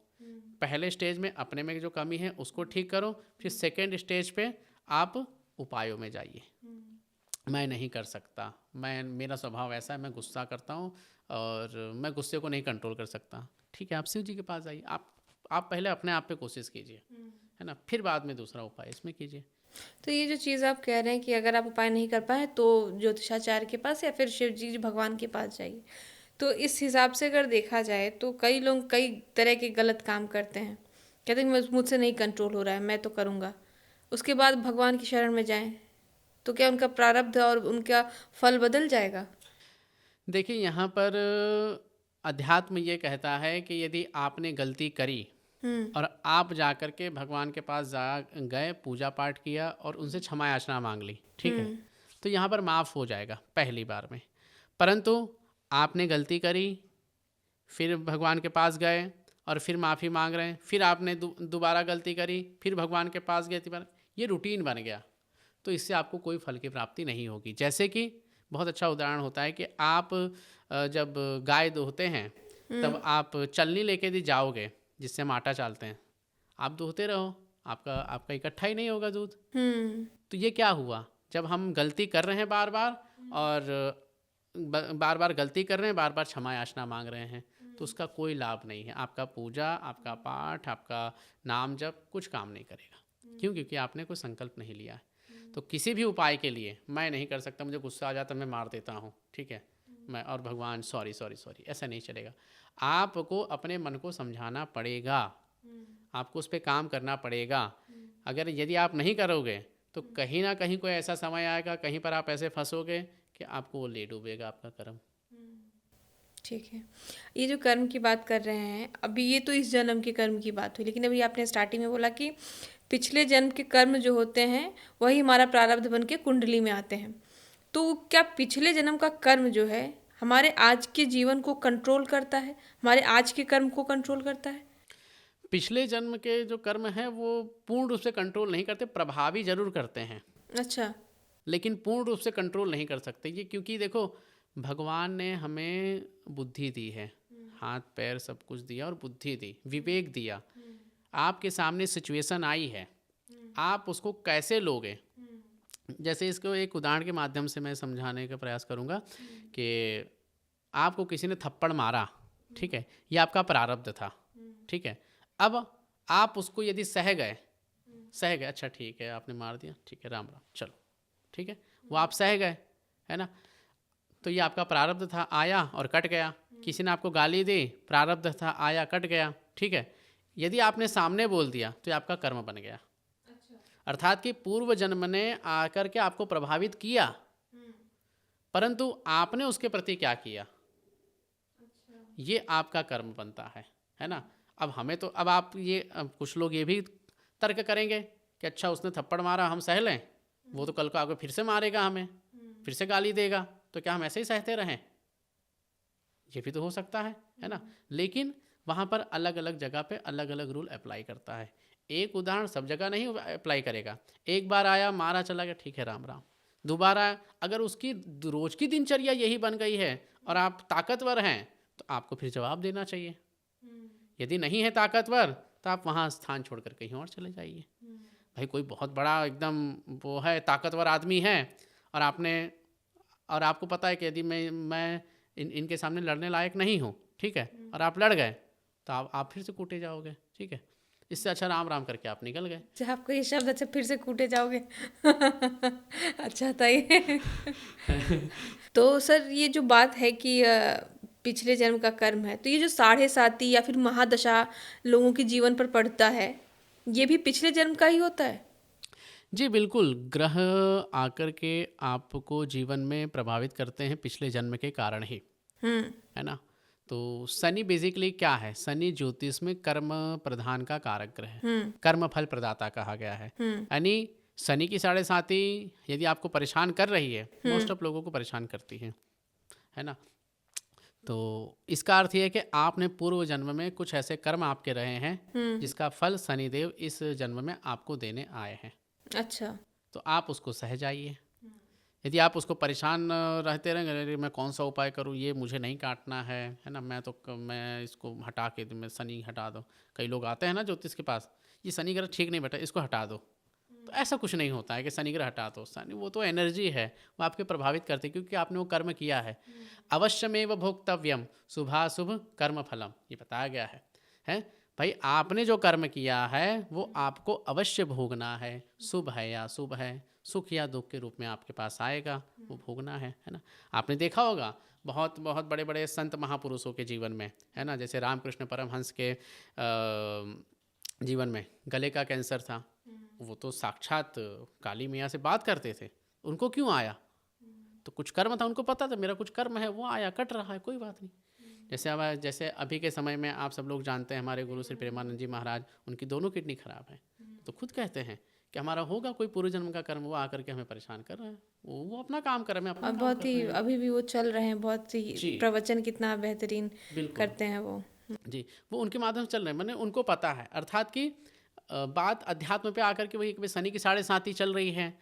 पहले स्टेज में अपने में जो कमी है उसको ठीक करो, फिर सेकेंड स्टेज पे आप उपायों में जाइए। मैं नहीं कर सकता, मेरा स्वभाव ऐसा है, मैं गुस्सा करता हूँ और मैं गुस्से को नहीं कंट्रोल कर सकता। ठीक है, आप शिव जी के पास जाइए। आप पहले अपने आप पे कोशिश कीजिए, है ना, फिर बाद में दूसरा उपाय इसमें कीजिए। तो ये जो चीज़ आप कह रहे हैं कि अगर आप उपाय नहीं कर पाए तो ज्योतिषाचार्य के पास या फिर शिव जी भगवान के पास जाइए, तो इस हिसाब से अगर देखा जाए तो कई लोग कई तरह के गलत काम करते हैं, कहते हैं कि मुझसे नहीं कंट्रोल हो रहा है, मैं तो करूँगा, उसके बाद भगवान की शरण में जाएं तो क्या उनका प्रारब्ध और उनका फल बदल जाएगा? देखिए, यहाँ पर अध्यात्म ये कहता है कि यदि आपने गलती करी और आप जा कर के भगवान के पास जा गए, पूजा पाठ किया और उनसे क्षमा याचना मांग ली, ठीक है, तो यहाँ पर माफ़ हो जाएगा पहली बार में। परंतु आपने गलती करी, फिर भगवान के पास गए और फिर माफ़ी मांग रहे हैं, फिर आपने दोबारा गलती करी, फिर भगवान के पास गए, दोबारा, ये रूटीन बन गया, तो इससे आपको कोई फल की प्राप्ति नहीं होगी। जैसे कि बहुत अच्छा उदाहरण होता है कि आप जब गाय दोहते हैं तब आप चलनी लेके यदि जाओगे, जिससे हम आटा चालते हैं, आप दोहते रहो, आपका इकट्ठा ही नहीं होगा दूध। तो ये क्या हुआ? जब हम गलती कर रहे हैं बार बार और बार बार गलती कर रहे हैं, बार बार क्षमा याचना मांग रहे हैं, तो उसका कोई लाभ नहीं है। आपका पूजा, आपका पाठ, आपका नाम जप कुछ काम नहीं करेगा। क्यों? क्योंकि आपने कोई संकल्प नहीं लिया है। तो किसी भी उपाय के लिए मैं नहीं कर सकता, मुझे गुस्सा आ जाता मैं मार देता हूँ, ठीक है, मैं और भगवान सॉरी सॉरी सॉरी, ऐसा नहीं चलेगा। आपको अपने मन को समझाना पड़ेगा, आपको उस पर काम करना पड़ेगा। अगर यदि आप नहीं करोगे तो कहीं ना कहीं कोई ऐसा समय आएगा, कहीं पर आप ऐसे फंसोगे कि आपको वो ले डूबेगा आपका कर्म। ठीक है, ये जो कर्म की बात कर रहे हैं अभी, ये तो इस जन्म के कर्म की बात हुई, लेकिन अभी आपने स्टार्टिंग में बोला कि पिछले जन्म के कर्म जो होते हैं वही हमारा प्रारब्ध बन के कुंडली में आते हैं। तो क्या पिछले जन्म का कर्म जो है हमारे आज के जीवन को कंट्रोल करता है, हमारे आज के कर्म को कंट्रोल करता है? पिछले जन्म के जो कर्म हैं वो पूर्ण रूप से कंट्रोल नहीं करते, प्रभावी जरूर करते हैं, अच्छा। लेकिन पूर्ण रूप से कंट्रोल नहीं कर सकते। ये क्योंकि देखो, भगवान ने हमें बुद्धि दी है, हाथ पैर सब कुछ दिया और बुद्धि दी, विवेक दिया, आपके सामने सिचुएशन आई है, आप उसको कैसे लोगे। जैसे इसको एक उदाहरण के माध्यम से मैं समझाने का प्रयास करूँगा कि आपको किसी ने थप्पड़ मारा, ठीक है, ये आपका प्रारब्ध था, ठीक है। अब आप उसको यदि सह गए, अच्छा ठीक है आपने मार दिया, ठीक है राम राम चलो, ठीक है, वो आप सह गए, है ना। तो ये आपका प्रारब्ध था, आया और कट गया। किसी ने आपको गाली दी, प्रारब्ध था, आया कट गया, ठीक है। यदि आपने सामने बोल दिया तो ये आपका कर्म बन गया। अर्थात कि पूर्व जन्म ने आकर के आपको प्रभावित किया, परंतु आपने उसके प्रति क्या किया, ये आपका कर्म बनता है ना। अब हमें तो अब कुछ लोग ये भी तर्क करेंगे कि अच्छा उसने थप्पड़ मारा, हम सह लें, वो तो कल को आगे फिर से मारेगा हमें, फिर से गाली देगा, तो क्या हम ऐसे ही सहते रहें। ये भी तो हो सकता है ना। लेकिन वहाँ पर अलग अलग जगह पे अलग अलग रूल अप्लाई करता है। एक उदाहरण सब जगह नहीं अप्लाई करेगा। एक बार आया मारा चला गया, ठीक है राम राम। दोबारा अगर उसकी रोज की दिनचर्या यही बन गई है और आप ताकतवर हैं तो आपको फिर जवाब देना चाहिए। यदि नहीं है ताकतवर तो आप वहाँ स्थान छोड़कर कहीं और चले जाइए। भाई कोई बहुत बड़ा एकदम वो है, ताकतवर आदमी है, और आपको पता है कि यदि मैं इनके सामने लड़ने लायक नहीं हूँ, ठीक है, और आप लड़ गए तो आप फिर से कूटे जाओगे, ठीक है। इससे अच्छा राम राम करके आप निकल गए। अच्छा, आपको ये शब्द अच्छा फिर से कूटे जाओगे अच्छा था ये तो सर ये जो बात है कि पिछले जन्म का कर्म है, तो ये जो 7.5 या फिर महादशा लोगों के जीवन पर पड़ता है, ये भी पिछले जन्म का ही होता है। जी बिल्कुल, ग्रह आकर के आपको जीवन में प्रभावित करते हैं पिछले जन्म के कारण ही, है ना। तो शनि बेसिकली क्या है, शनि ज्योतिष में कर्म प्रधान का कारक ग्रह है, कर्म फल प्रदाता कहा गया है। यानी शनि की 7.5 यदि आपको परेशान कर रही है, मोस्ट ऑफ लोगों को परेशान करती है ना। तो इसका अर्थ यह है कि आपने पूर्व जन्म में कुछ ऐसे कर्म आपके रहे हैं जिसका फल शनिदेव इस जन्म में आपको देने आए हैं। अच्छा, तो आप उसको सह जाइए। यदि आप उसको परेशान रहते रहेंगे, अरे मैं कौन सा उपाय करूँ, ये मुझे नहीं काटना है ना, मैं इसको हटा के मैं शनि हटा दो। कई लोग आते हैं ना ज्योतिष के पास, ये शनि ग्रह ठीक नहीं बैठा, इसको हटा दो। तो ऐसा कुछ नहीं होता है कि शनि ग्रह हटा दो। शनि वो तो एनर्जी है, वो आपके प्रभावित करती है क्योंकि आपने वो कर्म किया है। अवश्यमेव भोक्तव्यम शुभाशुभ कर्म फलम, ये बताया गया है भाई आपने जो कर्म किया है वो आपको अवश्य भोगना है। शुभ है या शुभ है, सुख या दुख के रूप में आपके पास आएगा, वो भोगना है ना। आपने देखा होगा बहुत बहुत बड़े बड़े संत महापुरुषों के जीवन में, है ना, जैसे रामकृष्ण परमहंस के जीवन में गले का कैंसर था। वो तो साक्षात काली मैया से बात करते थे, उनको क्यों आया, तो कुछ कर्म था, उनको पता था मेरा कुछ कर्म है, वो आया, कट रहा है, कोई बात नहीं। जैसे अभी के समय में आप सब लोग जानते हैं, हमारे गुरु श्री प्रेमानंद जी महाराज, उनकी दोनों किडनी खराब है, तो खुद कहते हैं कि हमारा होगा कोई पूर्व जन्म का कर्म, वो आकर के हमें परेशान कर रहा है। वो अपना काम कर रहे हैं, अपना और काम बहुत कर ही रहे हैं। अभी भी वो चल रहे हैं, बहुत ही जी प्रवचन कितना बेहतरीन बिल्कुल करते हैं वो। जी, वो उनके माध्यम से चल रहे हैं, मैंने उनको पता है। अर्थात कि बात अध्यात्म पे आकर के वही शनि की 7.5 चल रही है,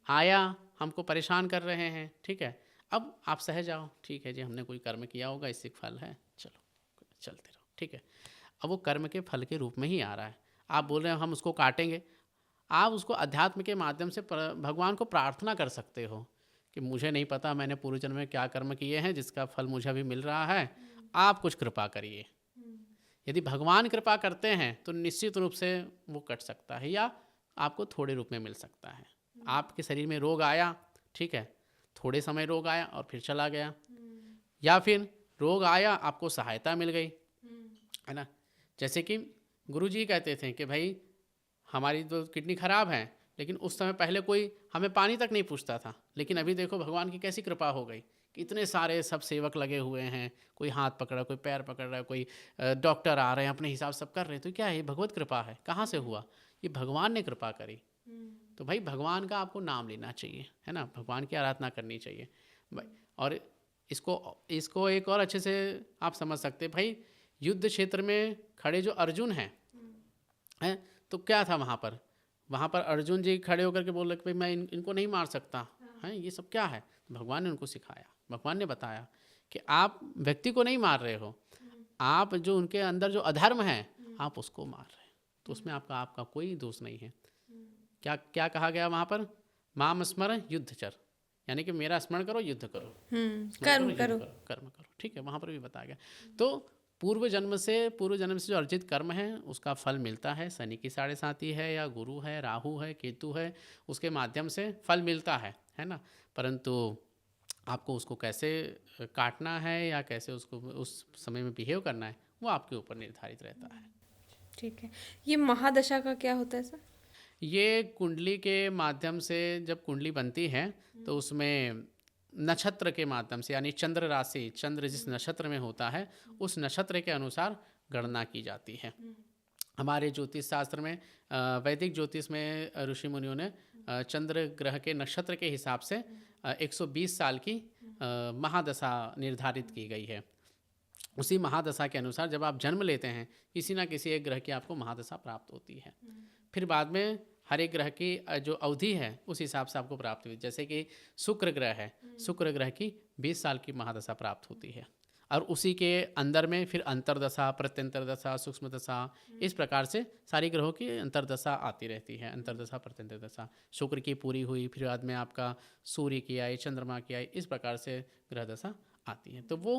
आया हमको परेशान कर रहे हैं, ठीक है। अब आप सह जाओ, ठीक है जी, हमने कोई कर्म किया होगा, इससे फल है, चलो चलते रहो, ठीक है। अब वो कर्म के फल के रूप में ही आ रहा है। आप बोल रहे हैं हम उसको काटेंगे, आप उसको अध्यात्म के माध्यम से भगवान को प्रार्थना कर सकते हो कि मुझे नहीं पता मैंने पूर्व जन्म में क्या कर्म किए हैं जिसका फल मुझे अभी मिल रहा है, आप कुछ कृपा करिए। यदि भगवान कृपा करते हैं तो निश्चित रूप से वो कट सकता है या आपको थोड़े रूप में मिल सकता है। आपके शरीर में रोग आया, ठीक है, थोड़े समय रोग आया और फिर चला गया, या फिर रोग आया आपको सहायता मिल गई, है ना। जैसे कि गुरुजी कहते थे कि भाई हमारी तो किडनी खराब है, लेकिन उस समय पहले कोई हमें पानी तक नहीं पूछता था, लेकिन अभी देखो भगवान की कैसी कृपा हो गई कि इतने सारे सब सेवक लगे हुए हैं, कोई हाथ पकड़ रहा है, कोई पैर पकड़ रहा है, कोई डॉक्टर आ रहे हैं, अपने हिसाब सब कर रहे हैं। तो क्या है, ये भगवत कृपा है। कहाँ से हुआ, ये भगवान ने कृपा करी। तो भाई भगवान का आपको नाम लेना चाहिए, है ना, भगवान की आराधना करनी चाहिए भाई। और इसको एक और अच्छे से आप समझ सकते हैं भाई, युद्ध क्षेत्र में खड़े जो अर्जुन हैं तो क्या था वहाँ पर अर्जुन जी खड़े होकर के बोल रहे कि भाई मैं इनको नहीं मार सकता, हैं ये सब क्या है। भगवान ने उनको सिखाया, भगवान ने बताया कि आप व्यक्ति को नहीं मार रहे हो, आप जो उनके अंदर जो अधर्म है आप उसको मार रहे हैं। तो उसमें आपका आपका कोई दोष नहीं है। क्या क्या कहा गया वहाँ पर? माम स्मर युद्धचर, यानी कि मेरा स्मरण करो, युद्ध करो, स्मरण कर्म करो, युद्ध करो। करो, कर्म करो। ठीक है, वहाँ पर भी बताया गया। तो पूर्व जन्म से जो अर्जित कर्म है उसका फल मिलता है। शनि की 7.5 है, या गुरु है, राहु है, केतु है, उसके माध्यम से फल मिलता है ना। परंतु आपको उसको कैसे काटना है या कैसे उसको उस समय में बिहेव करना है, वो आपके ऊपर निर्धारित रहता है। ठीक है, ये महादशा का क्या होता है सर? ये कुंडली के माध्यम से जब कुंडली बनती है तो उसमें नक्षत्र के माध्यम से, यानी चंद्र राशि, चंद्र जिस नक्षत्र में होता है उस नक्षत्र के अनुसार गणना की जाती है। हमारे ज्योतिष शास्त्र में, वैदिक ज्योतिष में ऋषि मुनियों ने चंद्र ग्रह के नक्षत्र के हिसाब से 120 साल की महादशा निर्धारित की गई है। उसी महादशा के अनुसार जब आप जन्म लेते हैं, किसी ना किसी एक ग्रह की आपको महादशा प्राप्त होती है। फिर बाद में हर एक ग्रह की जो अवधि है उस हिसाब से आपको प्राप्त हुई। जैसे कि शुक्र ग्रह है, शुक्र ग्रह की 20 साल की महादशा प्राप्त होती है, और उसी के अंदर में फिर अंतरदशा, प्रत्यंतर दशा, सूक्ष्म दशा, इस प्रकार से सारी ग्रहों की अंतरदशा आती रहती है। अंतरदशा, प्रत्यंतर दशा, शुक्र की पूरी हुई, फिर बाद में आपका सूर्य की आई, चंद्रमा की आई, इस प्रकार से ग्रह दशा आती है। तो वो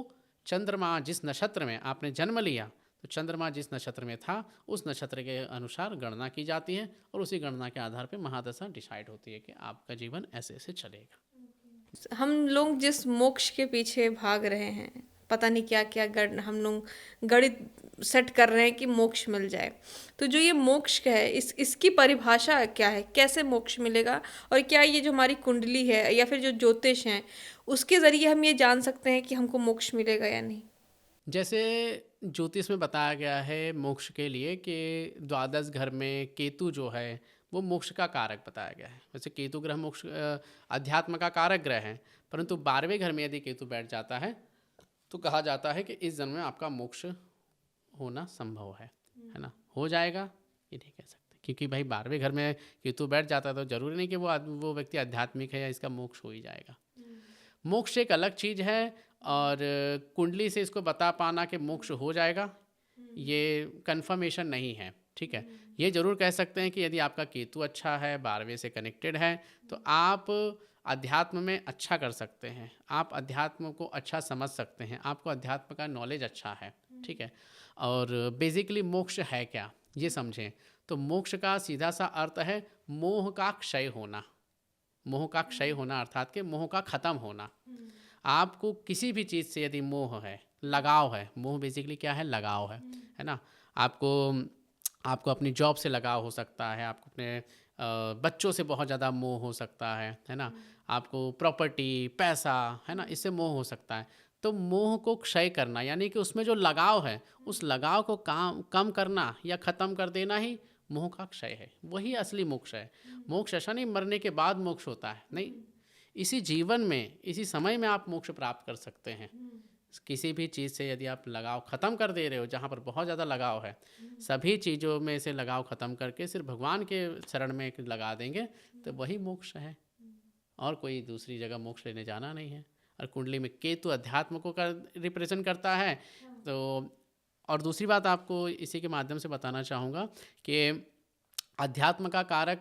चंद्रमा जिस नक्षत्र में आपने जन्म लिया, तो चंद्रमा जिस नक्षत्र में था उस नक्षत्र के अनुसार गणना की जाती है, और उसी गणना के आधार पर महादशा डिसाइड होती है कि आपका जीवन ऐसे ऐसे चलेगा। हम लोग जिस मोक्ष के पीछे भाग रहे हैं, पता नहीं क्या क्या हम लोग गणित सेट कर रहे हैं कि मोक्ष मिल जाए, तो जो ये मोक्ष का है, इसकी परिभाषा क्या है? कैसे मोक्ष मिलेगा? और क्या ये जो हमारी कुंडली है या फिर जो ज्योतिष हैं उसके ज़रिए हम ये जान सकते हैं कि हमको मोक्ष मिलेगा या नहीं? जैसे ज्योतिष में बताया गया है मोक्ष के लिए कि द्वादश घर में केतु जो है वो मोक्ष का कारक बताया गया है। वैसे केतु ग्रह मोक्ष अध्यात्म का कारक ग्रह है, परंतु 12वें घर में यदि केतु बैठ जाता है तो कहा जाता है कि इस जन्म में आपका मोक्ष होना संभव है ना। हो जाएगा ये नहीं कह सकते, क्योंकि भाई 12वें घर में केतु बैठ जाता है तो जरूरी नहीं कि वो व्यक्ति आध्यात्मिक है या इसका मोक्ष हो ही जाएगा। मोक्ष एक अलग चीज़ है, और कुंडली से इसको बता पाना कि मोक्ष हो जाएगा ये कंफर्मेशन नहीं है। ठीक है, ये जरूर कह सकते हैं कि यदि आपका केतु अच्छा है, 12वें से कनेक्टेड है, तो आप अध्यात्म में अच्छा कर सकते हैं, आप अध्यात्म को अच्छा समझ सकते हैं, आपको अध्यात्म का नॉलेज अच्छा है। ठीक है, और बेसिकली मोक्ष है क्या ये समझें, तो मोक्ष का सीधा सा अर्थ है मोह का क्षय होना। मोह का क्षय होना अर्थात कि मोह का ख़त्म होना। आपको किसी भी चीज़ से यदि मोह है, लगाव है, मोह बेसिकली क्या है? लगाव है ना। आपको अपनी जॉब से लगाव हो सकता है, आपको अपने बच्चों से बहुत ज़्यादा मोह हो सकता है ना। आपको प्रॉपर्टी, पैसा, है ना, इससे मोह हो सकता है। तो मोह को क्षय करना, यानी कि उसमें जो लगाव है उस लगाव को कम करना या ख़त्म कर देना ही मोह का क्षय है। वही असली मोक्ष है। मोक्ष ऐसा नहीं मरने के बाद मोक्ष होता है, नहीं, इसी जीवन में, इसी समय में आप मोक्ष प्राप्त कर सकते हैं। किसी भी चीज़ से यदि आप लगाव ख़त्म कर दे रहे हो, जहाँ पर बहुत ज़्यादा लगाव है, सभी चीज़ों में से लगाव ख़त्म करके सिर्फ भगवान के शरण में लगा देंगे, तो वही मोक्ष है, और कोई दूसरी जगह मोक्ष लेने जाना नहीं है। और कुंडली में केतु अध्यात्म को रिप्रेजेंट करता है। तो और दूसरी बात आपको इसी के माध्यम से बताना चाहूँगा कि अध्यात्म का कारक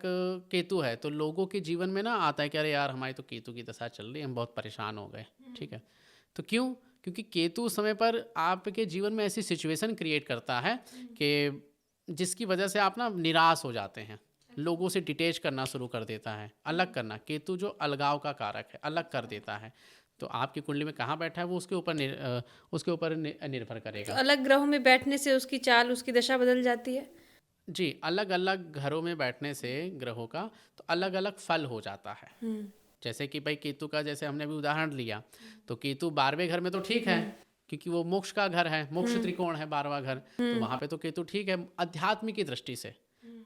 केतु है, तो लोगों के जीवन में ना आता है कि अरे यार हमारी तो केतु की दशा चल रही है, हम बहुत परेशान हो गए। ठीक है, तो क्यों? क्योंकि केतु उस समय पर आपके जीवन में ऐसी सिचुएशन क्रिएट करता है कि जिसकी वजह से आप ना निराश हो जाते हैं, लोगों से डिटेच करना शुरू कर देता है, अलग करना। केतु जो अलगाव का कारक है, अलग कर देता है। तो आपकी कुंडली में कहाँ बैठा है वो उसके ऊपर निर्भर तो करेगा। अलग ग्रहों में बैठने से उसकी चाल, उसकी दशा बदल जाती है? जी, अलग अलग घरों में बैठने से ग्रहों का तो अलग अलग फल हो जाता है। जैसे कि भाई केतु का जैसे हमने अभी उदाहरण लिया, तो केतु 12वें घर में तो ठीक है, क्योंकि वो मोक्ष का घर है, मोक्ष त्रिकोण है 12वां घर, तो वहाँ पे तो केतु ठीक है अध्यात्म की दृष्टि से।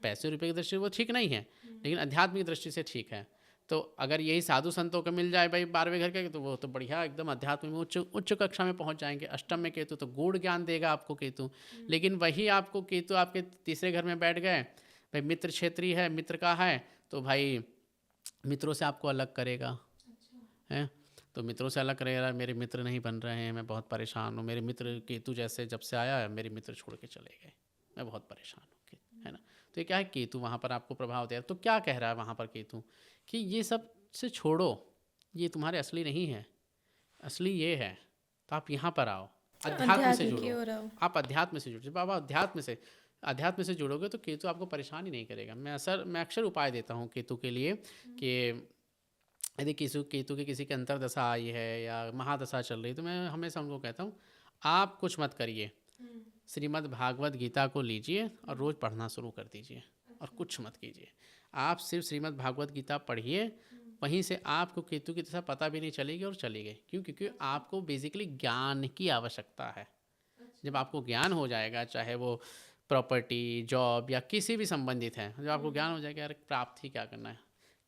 पैसे रुपए की दृष्टि से वो ठीक नहीं है, लेकिन अध्यात्म की दृष्टि से ठीक है। तो अगर यही साधु संतों को मिल जाए भाई 12वें घर के, तो वो तो बढ़िया एकदम अध्यात्म में उच्च कक्षा में पहुंच जाएंगे। अष्टम में केतु तो गूढ़ ज्ञान देगा आपको केतु, लेकिन वही आपको केतु आपके तीसरे घर में बैठ गए, भाई मित्र क्षेत्रीय है, मित्र का है, तो भाई मित्रों से आपको अलग करेगा। है तो मित्रों से अलग करेगा, मेरे मित्र नहीं बन रहे हैं, मैं बहुत परेशान हूँ, मेरे मित्र केतु जैसे जब से आया है मेरे मित्र छोड़ के चले गए, मैं बहुत परेशान हूँ, है ना। तो ये क्या है, केतु वहाँ पर आपको प्रभाव दे रहा है। तो क्या कह रहा है वहाँ पर केतु कि ये सब से छोड़ो, ये तुम्हारे असली नहीं है, असली ये है। तो आप यहाँ पर आओ, अध्यात्म से अध्यात्म की जुड़ो। ओर आओ। आप अध्यात्म से जुड़ो। जब आप अध्यात्म से जुड़ोगे तो केतु आपको परेशान ही नहीं करेगा। मैं अक्सर उपाय देता हूँ केतु के लिए कि यदि केतु की किसी की अंतर्दशा आई है या महादशा चल रही है, तो मैं हमेशा उनको कहता हूँ आप कुछ मत करिए, श्रीमद् भागवत गीता को लीजिए और रोज़ पढ़ना शुरू कर दीजिए और कुछ मत कीजिए। आप सिर्फ श्रीमद् भागवत गीता पढ़िए, वहीं से आपको केतु की दशा पता भी नहीं चलेगी और चली गई। क्योंकि आपको बेसिकली ज्ञान की आवश्यकता है। जब आपको ज्ञान हो जाएगा, चाहे वो प्रॉपर्टी, जॉब या किसी भी संबंधित है, जब आपको ज्ञान हो जाएगा यार प्राप्ति क्या करना है,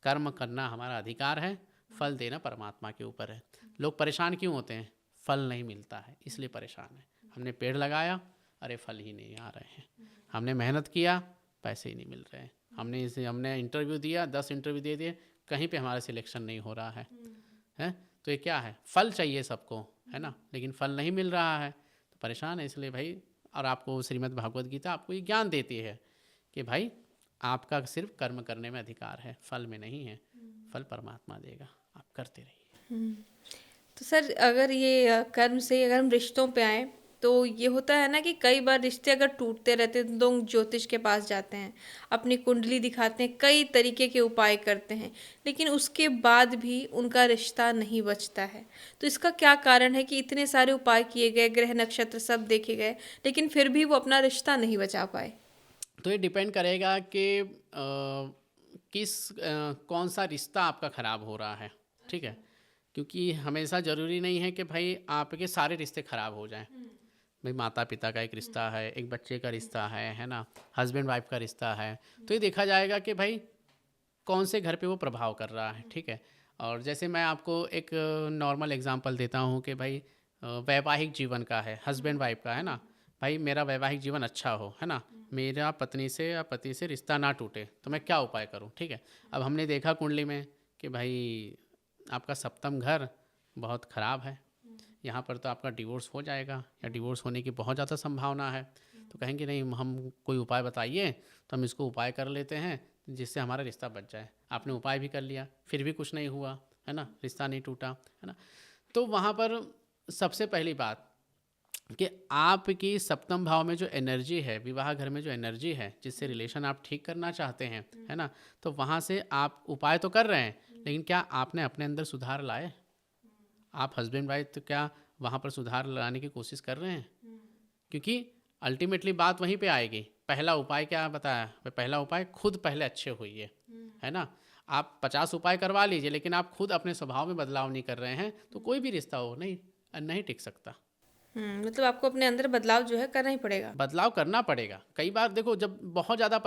कर्म करना हमारा अधिकार है, फल देना परमात्मा के ऊपर है। लोग परेशान क्यों होते हैं? फल नहीं मिलता है इसलिए परेशान है। हमने पेड़ लगाया, अरे फल ही नहीं आ रहे हैं। हमने मेहनत किया, पैसे ही नहीं मिल रहे हैं। हमने इंटरव्यू दिया, 10 इंटरव्यू दे दिए, कहीं पे हमारा सिलेक्शन नहीं हो रहा है। तो ये क्या है? फल चाहिए सबको, है ना, लेकिन फल नहीं मिल रहा है तो परेशान है। इसलिए भाई, और आपको श्रीमद् भागवत गीता आपको ये ज्ञान देती है कि भाई आपका सिर्फ कर्म करने में अधिकार है, फल में नहीं है। फल परमात्मा देगा, आप करते रहिए। तो सर, अगर ये कर्म से अगर हम रिश्तों पे आए, तो ये होता है ना कि कई बार रिश्ते अगर टूटते रहते हैं तो लोग ज्योतिष के पास जाते हैं, अपनी कुंडली दिखाते हैं, कई तरीके के उपाय करते हैं, लेकिन उसके बाद भी उनका रिश्ता नहीं बचता है। तो इसका क्या कारण है कि इतने सारे उपाय किए गए, ग्रह नक्षत्र सब देखे गए, लेकिन फिर भी वो अपना रिश्ता नहीं बचा पाए? तो ये डिपेंड करेगा कि कौन सा रिश्ता आपका ख़राब हो रहा है, ठीक है। क्योंकि हमेशा ज़रूरी नहीं है कि भाई आपके सारे रिश्ते ख़राब हो जाएं। भाई माता पिता का एक रिश्ता है, एक बच्चे का रिश्ता है ना, हस्बैंड वाइफ का रिश्ता है, तो ये देखा जाएगा कि भाई कौन से घर पे वो प्रभाव कर रहा है, ठीक है। और जैसे मैं आपको एक नॉर्मल एग्जांपल देता हूँ कि भाई वैवाहिक जीवन का है, हस्बैंड वाइफ का है ना। भाई मेरा वैवाहिक जीवन अच्छा हो, है ना, मेरा पत्नी से या पति से रिश्ता ना टूटे, तो मैं क्या उपाय करूँ, ठीक है। अब हमने देखा कुंडली में कि भाई आपका सप्तम घर बहुत ख़राब है, यहाँ पर तो आपका डिवोर्स हो जाएगा या डिवोर्स होने की बहुत ज़्यादा संभावना है। तो कहेंगे नहीं, हम कोई उपाय बताइए, तो हम इसको उपाय कर लेते हैं जिससे हमारा रिश्ता बच जाए। आपने उपाय भी कर लिया, फिर भी कुछ नहीं हुआ, है ना, रिश्ता नहीं टूटा, है ना। तो वहाँ पर सबसे पहली बात कि आपकी सप्तम भाव में जो एनर्जी है, विवाह घर में जो एनर्जी है, जिससे रिलेशन आप ठीक करना चाहते हैं, है ना, तो वहाँ से आप उपाय तो कर रहे हैं, लेकिन क्या आपने अपने अंदर सुधार लाए? आप हस्बैंड वाइफ तो क्या वहाँ पर सुधार लाने की कोशिश कर रहे हैं? क्योंकि अल्टीमेटली बात वहीं पे आएगी। पहला उपाय क्या बताया? पहला उपाय खुद पहले अच्छे होइए, है ना। आप 50 उपाय करवा लीजिए, लेकिन आप खुद अपने स्वभाव में बदलाव नहीं कर रहे हैं, तो कोई भी रिश्ता हो नहीं टिक सकता। मतलब आपको अपने अंदर बदलाव जो है करना ही पड़ेगा। बदलाव करना पड़ेगा। कई बार देखो, जब बहुत ज़्यादा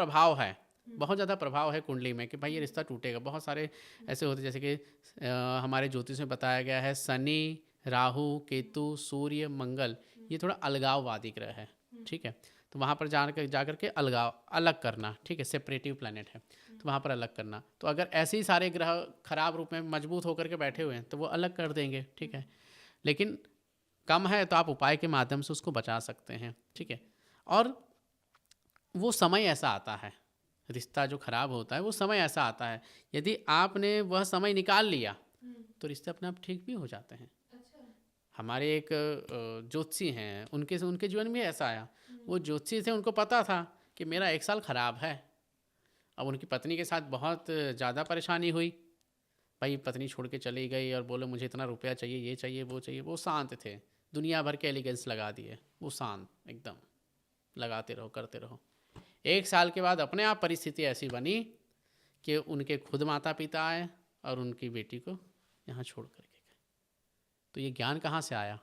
प्रभाव है कुंडली में कि भाई ये रिश्ता टूटेगा, बहुत सारे ऐसे होते हैं, जैसे कि हमारे ज्योतिष में बताया गया है शनि, राहु, केतु, सूर्य, मंगल, ये थोड़ा अलगाववादी ग्रह है, ठीक है। तो वहाँ पर जाकर के अलग करना, ठीक है, सेपरेटिव प्लैनेट है, तो वहाँ पर अलग करना। तो अगर ऐसे ही सारे ग्रह खराब रूप में मजबूत होकर के बैठे हुए हैं तो वो अलग कर देंगे, ठीक है। लेकिन कम है तो आप उपाय के माध्यम से उसको बचा सकते हैं, ठीक है। और वो समय ऐसा आता है, रिश्ता जो खराब होता है वो समय ऐसा आता है, यदि आपने वह समय निकाल लिया तो रिश्ते अपने आप ठीक भी हो जाते हैं। हमारे एक ज्योतिषी हैं, उनके जीवन में ऐसा आया। वो ज्योतिषी थे, उनको पता था कि मेरा 1 साल खराब है। अब उनकी पत्नी के साथ बहुत ज़्यादा परेशानी हुई। भाई पत्नी छोड़ के चली गई और बोले मुझे इतना रुपया चाहिए, ये चाहिए, वो चाहिए। वो शांत थे, दुनिया भर के एलिगेंस लगा दिए, वो शांत एकदम, लगाते रहो, करते रहो। 1 साल के बाद अपने आप परिस्थिति ऐसी बनी कि उनके खुद माता पिता आए और उनकी बेटी को यहाँ छोड़ करके गए। तो ये ज्ञान कहाँ से आया?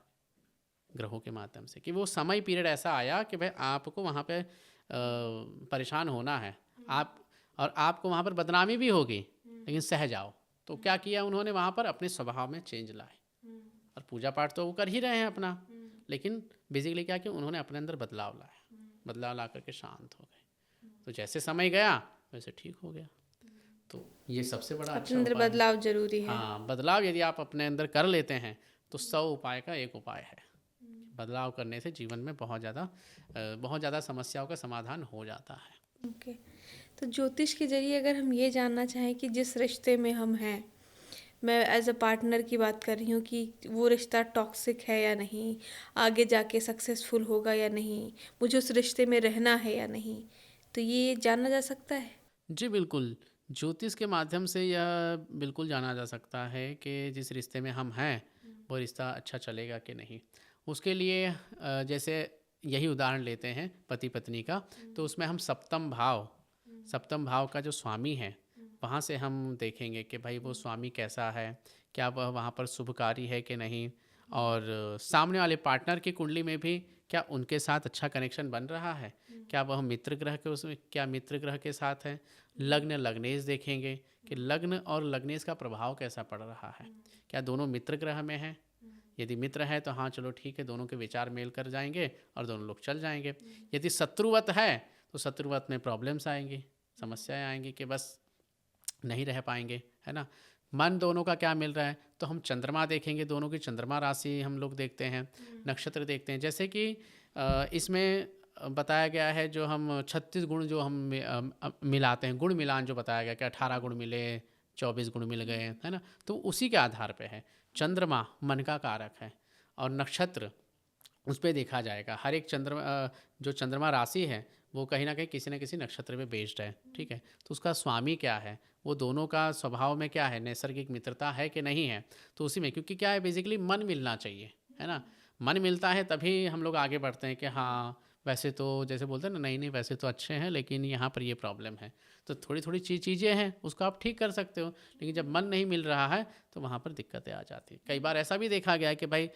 ग्रहों के माध्यम से, कि वो समय पीरियड ऐसा आया कि भाई आपको वहाँ पे परेशान होना है, और आपको वहाँ पर बदनामी भी होगी, लेकिन सह जाओ। तो क्या किया उन्होंने? वहाँ पर अपने स्वभाव में चेंज लाए, और पूजा पाठ तो वो कर ही रहे हैं अपना, लेकिन बेसिकली क्या किया उन्होंने? अपने अंदर बदलाव लाया, बदलाव ला करके शांत हो गए। तो जैसे समय गया वैसे ठीक हो गया। तो ये सबसे बड़ा अपने अच्छा अंदर उपाय है। बदलाव जरूरी है। हाँ, बदलाव यदि आप अपने अंदर कर लेते हैं तो 100 उपाय का एक उपाय है। बदलाव करने से जीवन में बहुत ज़्यादा समस्याओं का समाधान हो जाता है। ओके। तो ज्योतिष के ज़रिए अगर हम ये जानना चाहें कि जिस रिश्ते में हम हैं, मैं एज़ अ पार्टनर की बात कर रही हूँ कि वो रिश्ता टॉक्सिक है या नहीं, आगे जाके सक्सेसफुल होगा या नहीं, मुझे उस रिश्ते में रहना है या नहीं, तो ये जाना जा सकता है? जी बिल्कुल, ज्योतिष के माध्यम से यह बिल्कुल जाना जा सकता है कि जिस रिश्ते में हम हैं, वो रिश्ता अच्छा चलेगा कि नहीं। उसके लिए जैसे यही उदाहरण लेते हैं पति-पत्नी का, तो उसमें हम सप्तम भाव का जो स्वामी है, वहाँ से हम देखेंगे कि भाई वो स्वामी कैसा है, क्या वह वहाँ पर शुभकारी है कि नहीं, और सामने वाले पार्टनर की कुंडली में भी क्या उनके साथ अच्छा कनेक्शन बन रहा है, क्या वह मित्र ग्रह के उसमें क्या मित्र ग्रह के साथ है। लग्न लग्नेश देखेंगे कि लग्न और लग्नेश का प्रभाव कैसा पड़ रहा है, क्या दोनों मित्र ग्रह में हैं। यदि मित्र है तो हाँ चलो ठीक है, दोनों के विचार मेल कर जाएंगे और दोनों लोग चल जाएंगे। यदि शत्रुवत है तो शत्रुवत में प्रॉब्लम्स आएंगी, समस्याएं आएंगी कि बस नहीं रह पाएंगे, है ना। मन दोनों का क्या मिल रहा है, तो हम चंद्रमा देखेंगे, दोनों की चंद्रमा राशि हम लोग देखते हैं, नक्षत्र देखते हैं। जैसे कि इसमें बताया गया है, जो हम 36 गुण जो हम मिलाते हैं, गुण मिलान जो बताया गया कि 18 गुण मिले, 24 गुण मिल गए, है ना। तो उसी के आधार पे है। चंद्रमा मन का कारक है और नक्षत्र उस पे देखा जाएगा। हर एक जो चंद्रमा राशि है वो कहीं ना कहीं किसी न किसी नक्षत्र में बेस्ड है, ठीक है। तो उसका स्वामी क्या है, वो दोनों का स्वभाव में क्या है, नैसर्गिक मित्रता है कि नहीं है। तो उसी में, क्योंकि क्या है बेसिकली मन मिलना चाहिए, है ना। मन मिलता है तभी हम लोग आगे बढ़ते हैं कि हाँ वैसे तो जैसे बोलते हैं ना, नहीं नहीं वैसे तो अच्छे हैं लेकिन यहाँ पर ये प्रॉब्लम है। तो थोड़ी थोड़ी चीज़ें हैं उसको आप ठीक कर सकते हो, लेकिन जब मन नहीं मिल रहा है तो वहाँ पर दिक्कतें आ जाती हैं। कई बार ऐसा भी देखा गया है कि भाई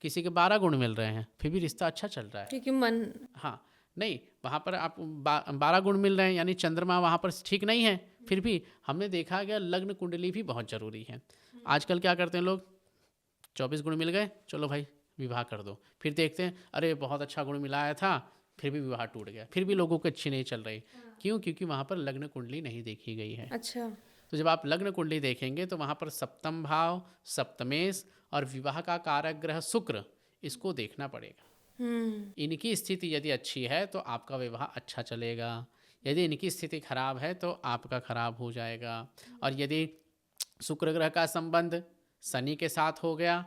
किसी के 12 गुण मिल रहे हैं फिर भी रिश्ता अच्छा चल रहा है। क्योंकि मन। हाँ, नहीं वहाँ पर आप 12 गुण मिल रहे हैं यानी चंद्रमा वहाँ पर ठीक नहीं है, फिर भी हमने देखा गया लग्न कुंडली भी बहुत ज़रूरी है। आजकल क्या करते हैं लोग, 24 गुण मिल गए चलो भाई विवाह कर दो, फिर देखते हैं अरे बहुत अच्छा गुण मिलाया था फिर भी विवाह टूट गया, फिर भी लोगों को अच्छी नहीं चल रही। क्यों? क्योंकि वहाँ पर लग्न कुंडली नहीं देखी गई है। अच्छा। तो जब आप लग्न कुंडली देखेंगे तो वहाँ पर सप्तम भाव, सप्तमेश और विवाह का कारक ग्रह शुक्र, इसको देखना पड़ेगा। इनकी स्थिति यदि अच्छी है तो आपका विवाह अच्छा चलेगा, यदि इनकी स्थिति खराब है तो आपका खराब हो जाएगा। और यदि शुक्र ग्रह का संबंध शनि के साथ हो गया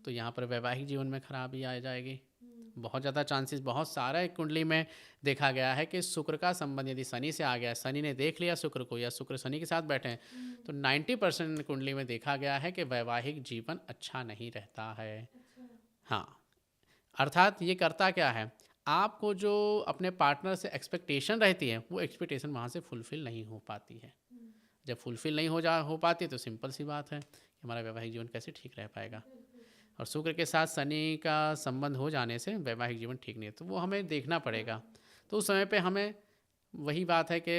तो यहाँ पर वैवाहिक जीवन में खराबी आ जाएगी। बहुत ज़्यादा चांसेस, बहुत सारा एक कुंडली में देखा गया है कि शुक्र का संबंध यदि शनि से आ गया, शनि ने देख लिया शुक्र को या शुक्र शनि के साथ बैठे हैं, तो 90% कुंडली में देखा गया है कि वैवाहिक जीवन अच्छा नहीं रहता है। हाँ, अर्थात ये करता क्या है, आपको जो अपने पार्टनर से एक्सपेक्टेशन रहती है वो एक्सपेक्टेशन वहाँ से फुलफिल नहीं हो पाती है। जब फुलफिल नहीं हो पाती तो सिंपल सी बात है कि हमारा वैवाहिक जीवन कैसे ठीक रह पाएगा। और शुक्र के साथ शनि का संबंध हो जाने से वैवाहिक जीवन ठीक नहीं है, तो वो हमें देखना पड़ेगा। तो उस समय पे हमें वही बात है कि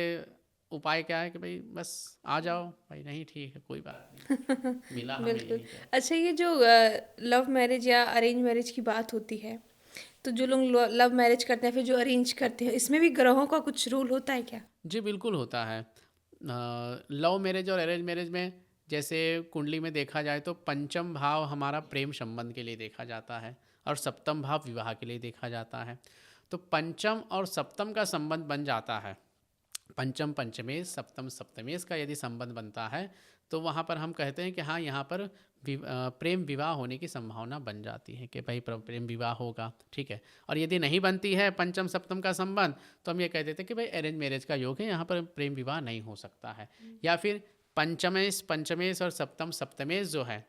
उपाय क्या है कि भाई बस आ जाओ भाई, नहीं ठीक है कोई बात नहीं, मिला हमें बिल्कुल। यही है। अच्छा, ये जो लव मैरिज या अरेंज मैरिज की बात होती है, तो जो लोग लव मैरिज करते हैं फिर जो अरेंज करते हैं, इसमें भी ग्रहों का कुछ रूल होता है क्या? जी बिल्कुल होता है। लव मैरिज और अरेंज मैरिज में जैसे कुंडली में देखा जाए तो पंचम भाव हमारा प्रेम संबंध के लिए देखा जाता है और सप्तम भाव विवाह के लिए देखा जाता है। तो पंचम और सप्तम का संबंध बन जाता है, पंचम पंचमेश सप्तम सप्तमेश का यदि संबंध बनता है तो वहाँ पर हम कहते हैं कि हाँ यहाँ पर प्रेम विवाह होने की संभावना बन जाती है कि भाई प्रेम विवाह होगा, ठीक है। और यदि नहीं बनती है पंचम सप्तम का संबंध तो हम ये कह देते हैं कि भाई अरेंज मैरिज का योग है, यहाँ पर प्रेम विवाह नहीं हो सकता है। या फिर पंचमेश पंचमेश और सप्तम सप्तमेश जो है,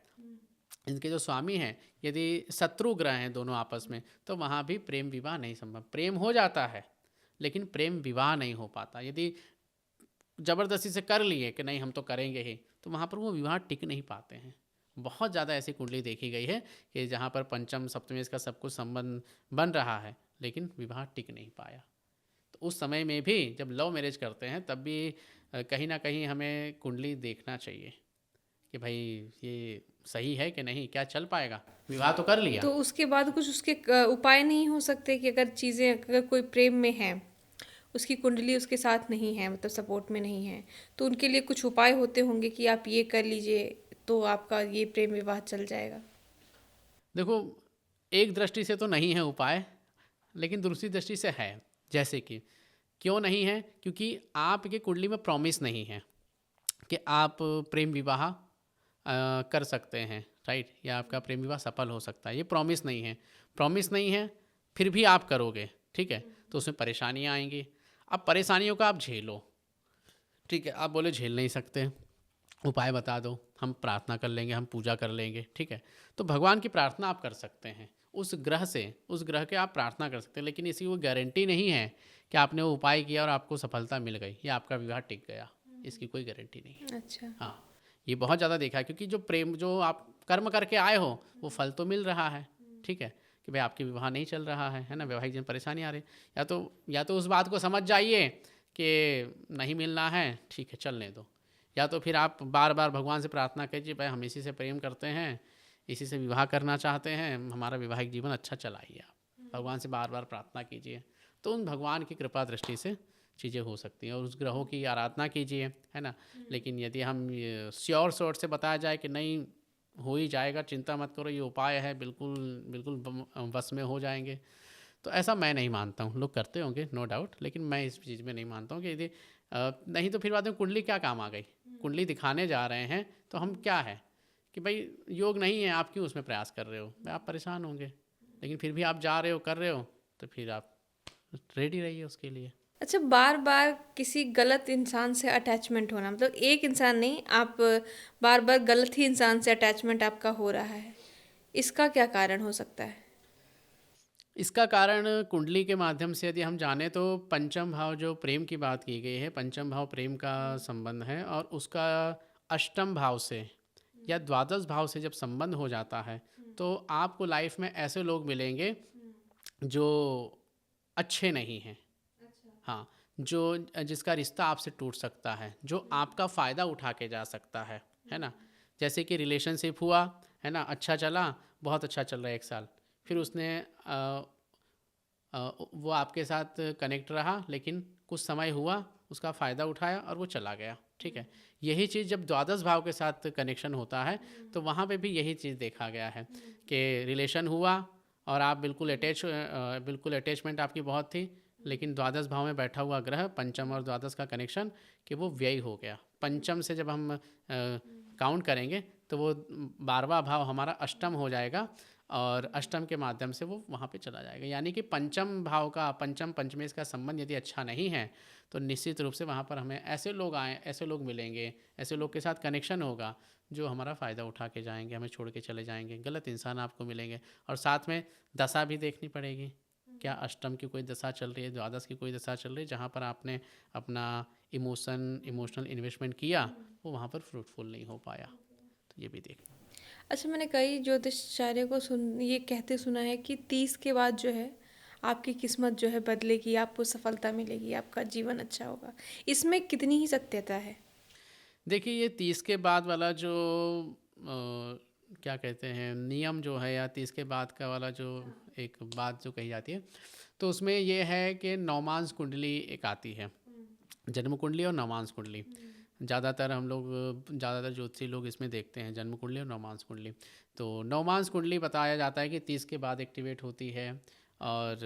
इनके जो स्वामी हैं यदि शत्रु ग्रह हैं दोनों आपस में, तो वहाँ भी प्रेम विवाह नहीं संभव। प्रेम हो जाता है लेकिन प्रेम विवाह नहीं हो पाता। यदि ज़बरदस्ती से कर लिए कि नहीं हम तो करेंगे ही, तो वहाँ पर वो विवाह टिक नहीं पाते हैं। बहुत ज़्यादा ऐसी कुंडली देखी गई है कि जहाँ पर पंचम सप्तमी इसका सब कुछ संबंध बन रहा है लेकिन विवाह टिक नहीं पाया। तो उस समय में भी जब लव मैरिज करते हैं तब भी कहीं ना कहीं हमें कुंडली देखना चाहिए कि भाई ये सही है कि नहीं, क्या चल पाएगा। विवाह तो कर लिया, तो उसके बाद कुछ उसके उपाय नहीं हो सकते कि अगर चीज़ें, अगर कोई प्रेम में है, उसकी कुंडली उसके साथ नहीं है, मतलब सपोर्ट में नहीं है, तो उनके लिए कुछ उपाय होते होंगे कि आप ये कर लीजिए तो आपका ये प्रेम विवाह चल जाएगा? देखो एक दृष्टि से तो नहीं है उपाय, लेकिन दूसरी दृष्टि से है। जैसे कि क्यों नहीं है? क्योंकि आपके कुंडली में प्रॉमिस नहीं है कि आप प्रेम विवाह कर सकते हैं, राइट? या आपका प्रेम विवाह सफल हो सकता है, ये प्रॉमिस नहीं है। प्रॉमिस नहीं है, फिर भी आप करोगे, ठीक है? तो उसमें परेशानियाँ आएंगी। अब परेशानियों का आप झेलो, ठीक है? आप बोले झेल नहीं सकते, उपाय बता दो, हम प्रार्थना कर लेंगे, हम पूजा कर लेंगे, ठीक है? तो भगवान की प्रार्थना आप कर सकते हैं उस ग्रह से, उस ग्रह के आप प्रार्थना कर सकते हैं, लेकिन इसी वो गारंटी नहीं है कि आपने वो उपाय किया और आपको सफलता मिल गई या आपका विवाह टिक गया, इसकी कोई गारंटी नहीं है। अच्छा। हाँ, ये बहुत ज़्यादा देखा है, क्योंकि जो प्रेम जो आप कर्म करके आए हो वो फल तो मिल रहा है, ठीक है? कि भाई आपके विवाह नहीं चल रहा है ना, वैवाहिक जीवन परेशानी आ रही है, या तो उस बात को समझ जाइए कि नहीं मिलना है, ठीक है चलने दो, या तो फिर आप बार बार भगवान से प्रार्थना कीजिए, भाई हम इसी से प्रेम करते हैं, इसी से विवाह करना चाहते हैं, हमारा वैवाहिक जीवन अच्छा चलाइए। आप भगवान से बार बार प्रार्थना कीजिए, तो उन भगवान की कृपा दृष्टि से चीज़ें हो सकती हैं, और उस ग्रहों की आराधना कीजिए, है ना? लेकिन यदि हम श्योर शॉर्ट से बताया जाए कि नहीं हो ही जाएगा, चिंता मत करो, ये उपाय है, बिल्कुल बिल्कुल बस में हो जाएंगे, तो ऐसा मैं नहीं मानता हूँ। लोग करते होंगे नो डाउट, लेकिन मैं इस चीज़ में नहीं मानता हूँ कि यदि नहीं तो फिर बाद में कुंडली क्या काम आ गई? कुंडली दिखाने जा रहे हैं तो हम क्या है कि भाई योग नहीं है, आप क्यों उसमें प्रयास कर रहे हो? भाई आप परेशान होंगे, लेकिन फिर भी आप जा रहे हो, कर रहे हो, तो फिर आप रेडी रहिए उसके लिए। अच्छा, बार बार किसी गलत इंसान से अटैचमेंट होना, मतलब एक इंसान नहीं, आप बार बार गलत ही इंसान से अटैचमेंट आपका हो रहा है, इसका क्या कारण हो सकता है? इसका कारण कुंडली के माध्यम से यदि हम जाने तो पंचम भाव, जो प्रेम की बात की गई है, पंचम भाव प्रेम का संबंध है, और उसका अष्टम भाव से या द्वादश भाव से जब संबंध हो जाता है, तो आपको लाइफ में ऐसे लोग मिलेंगे जो अच्छे नहीं हैं। हाँ, जो जिसका रिश्ता आपसे टूट सकता है, जो आपका फ़ायदा उठा के जा सकता है ना? जैसे कि रिलेशनशिप हुआ, है ना? अच्छा चला, बहुत अच्छा चल रहा है 1 साल, फिर उसने वो आपके साथ कनेक्ट रहा, लेकिन कुछ समय हुआ, उसका फ़ायदा उठाया और वो चला गया, ठीक है? यही चीज़ जब द्वादश भाव के साथ कनेक्शन होता है, तो वहाँ पे भी यही चीज़ देखा गया है कि रिलेशन हुआ और आप बिल्कुल अटैचमेंट आपकी बहुत थी, लेकिन द्वादश भाव में बैठा हुआ ग्रह, पंचम और द्वादश का कनेक्शन, कि वो व्यय हो गया। पंचम से जब हम काउंट करेंगे तो वो 12वां भाव हमारा अष्टम हो जाएगा, और अष्टम के माध्यम से वो वहाँ पे चला जाएगा। यानी कि पंचम भाव का, पंचम पंचमेश का संबंध यदि अच्छा नहीं है, तो निश्चित रूप से वहाँ पर हमें ऐसे लोग ऐसे लोग मिलेंगे, ऐसे लोग के साथ कनेक्शन होगा जो हमारा फ़ायदा उठा के जाएंगे, हमें छोड़ के चले जाएंगे, गलत इंसान आपको मिलेंगे। और साथ में दशा भी देखनी पड़ेगी, क्या अष्टम की कोई दशा चल रही है, द्वादश की कोई दशा चल रही है, जहाँ पर आपने अपना इमोशनल इन्वेस्टमेंट किया, वो वहाँ पर फ्रूटफुल नहीं हो पाया, तो ये भी देख। अच्छा, मैंने कई ज्योतिषाचार्य को ये कहते सुना है कि 30 के बाद जो है आपकी किस्मत जो है बदलेगी, आपको सफलता मिलेगी, आपका जीवन अच्छा होगा, इसमें कितनी ही सत्यता है? देखिए, ये 30 के बाद वाला जो क्या कहते हैं नियम जो है, या 30 के बाद का वाला जो एक बात जो कही जाती है, तो उसमें ये है कि नवमांस कुंडली एक आती है, जन्म कुंडली और नवमांस कुंडली। ज़्यादातर ज्योतिषी लोग इसमें देखते हैं जन्म कुंडली और नवमांस कुंडली। तो नवमांस कुंडली बताया जाता है कि 30 के बाद एक्टिवेट होती है, और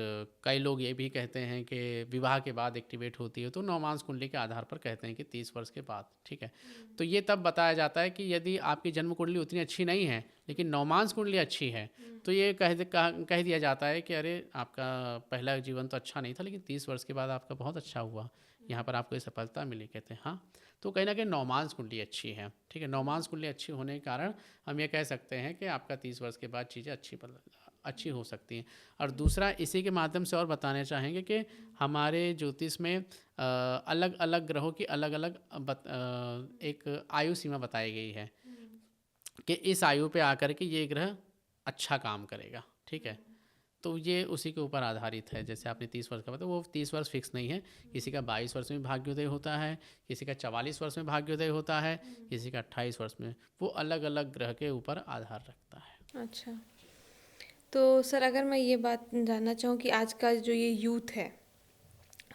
कई लोग ये भी कहते हैं कि विवाह के बाद एक्टिवेट होती है, तो नवमांस कुंडली के आधार पर कहते हैं कि 30 वर्ष के बाद, ठीक है? तो ये तब बताया जाता है कि यदि आपकी जन्म कुंडली उतनी अच्छी नहीं है, लेकिन नवमांस कुंडली अच्छी है, तो ये कह दिया जाता है कि अरे आपका पहला जीवन तो अच्छा नहीं था, लेकिन 30 वर्ष के बाद आपका बहुत अच्छा हुआ, यहाँ पर आपको ये सफलता मिली। कहते हैं हाँ, तो कहीं ना कहीं नवमांस कुंडली अच्छी है, ठीक है? नवमांस कुंडली अच्छी होने के कारण हम ये कह सकते हैं कि आपका 30 वर्ष के बाद चीज़ें अच्छी हो सकती हैं। और दूसरा, इसी के माध्यम से और बताना चाहेंगे कि हमारे ज्योतिष में अलग अलग ग्रहों की अलग अलग एक आयु सीमा बताई गई है कि इस आयु पे आकर के ये ग्रह अच्छा काम करेगा, ठीक है? तो ये उसी के ऊपर आधारित है। जैसे आपने 30 वर्ष का बताया, वो 30 वर्ष फिक्स नहीं है, किसी का 22 वर्ष में भाग्योदय होता है, किसी का 44 वर्ष में भाग्योदय होता है, किसी का 28 वर्ष में, वो अलग अलग ग्रह के ऊपर आधार रखता है। अच्छा, तो सर अगर मैं ये बात जानना चाहूँ कि आज का जो ये यूथ है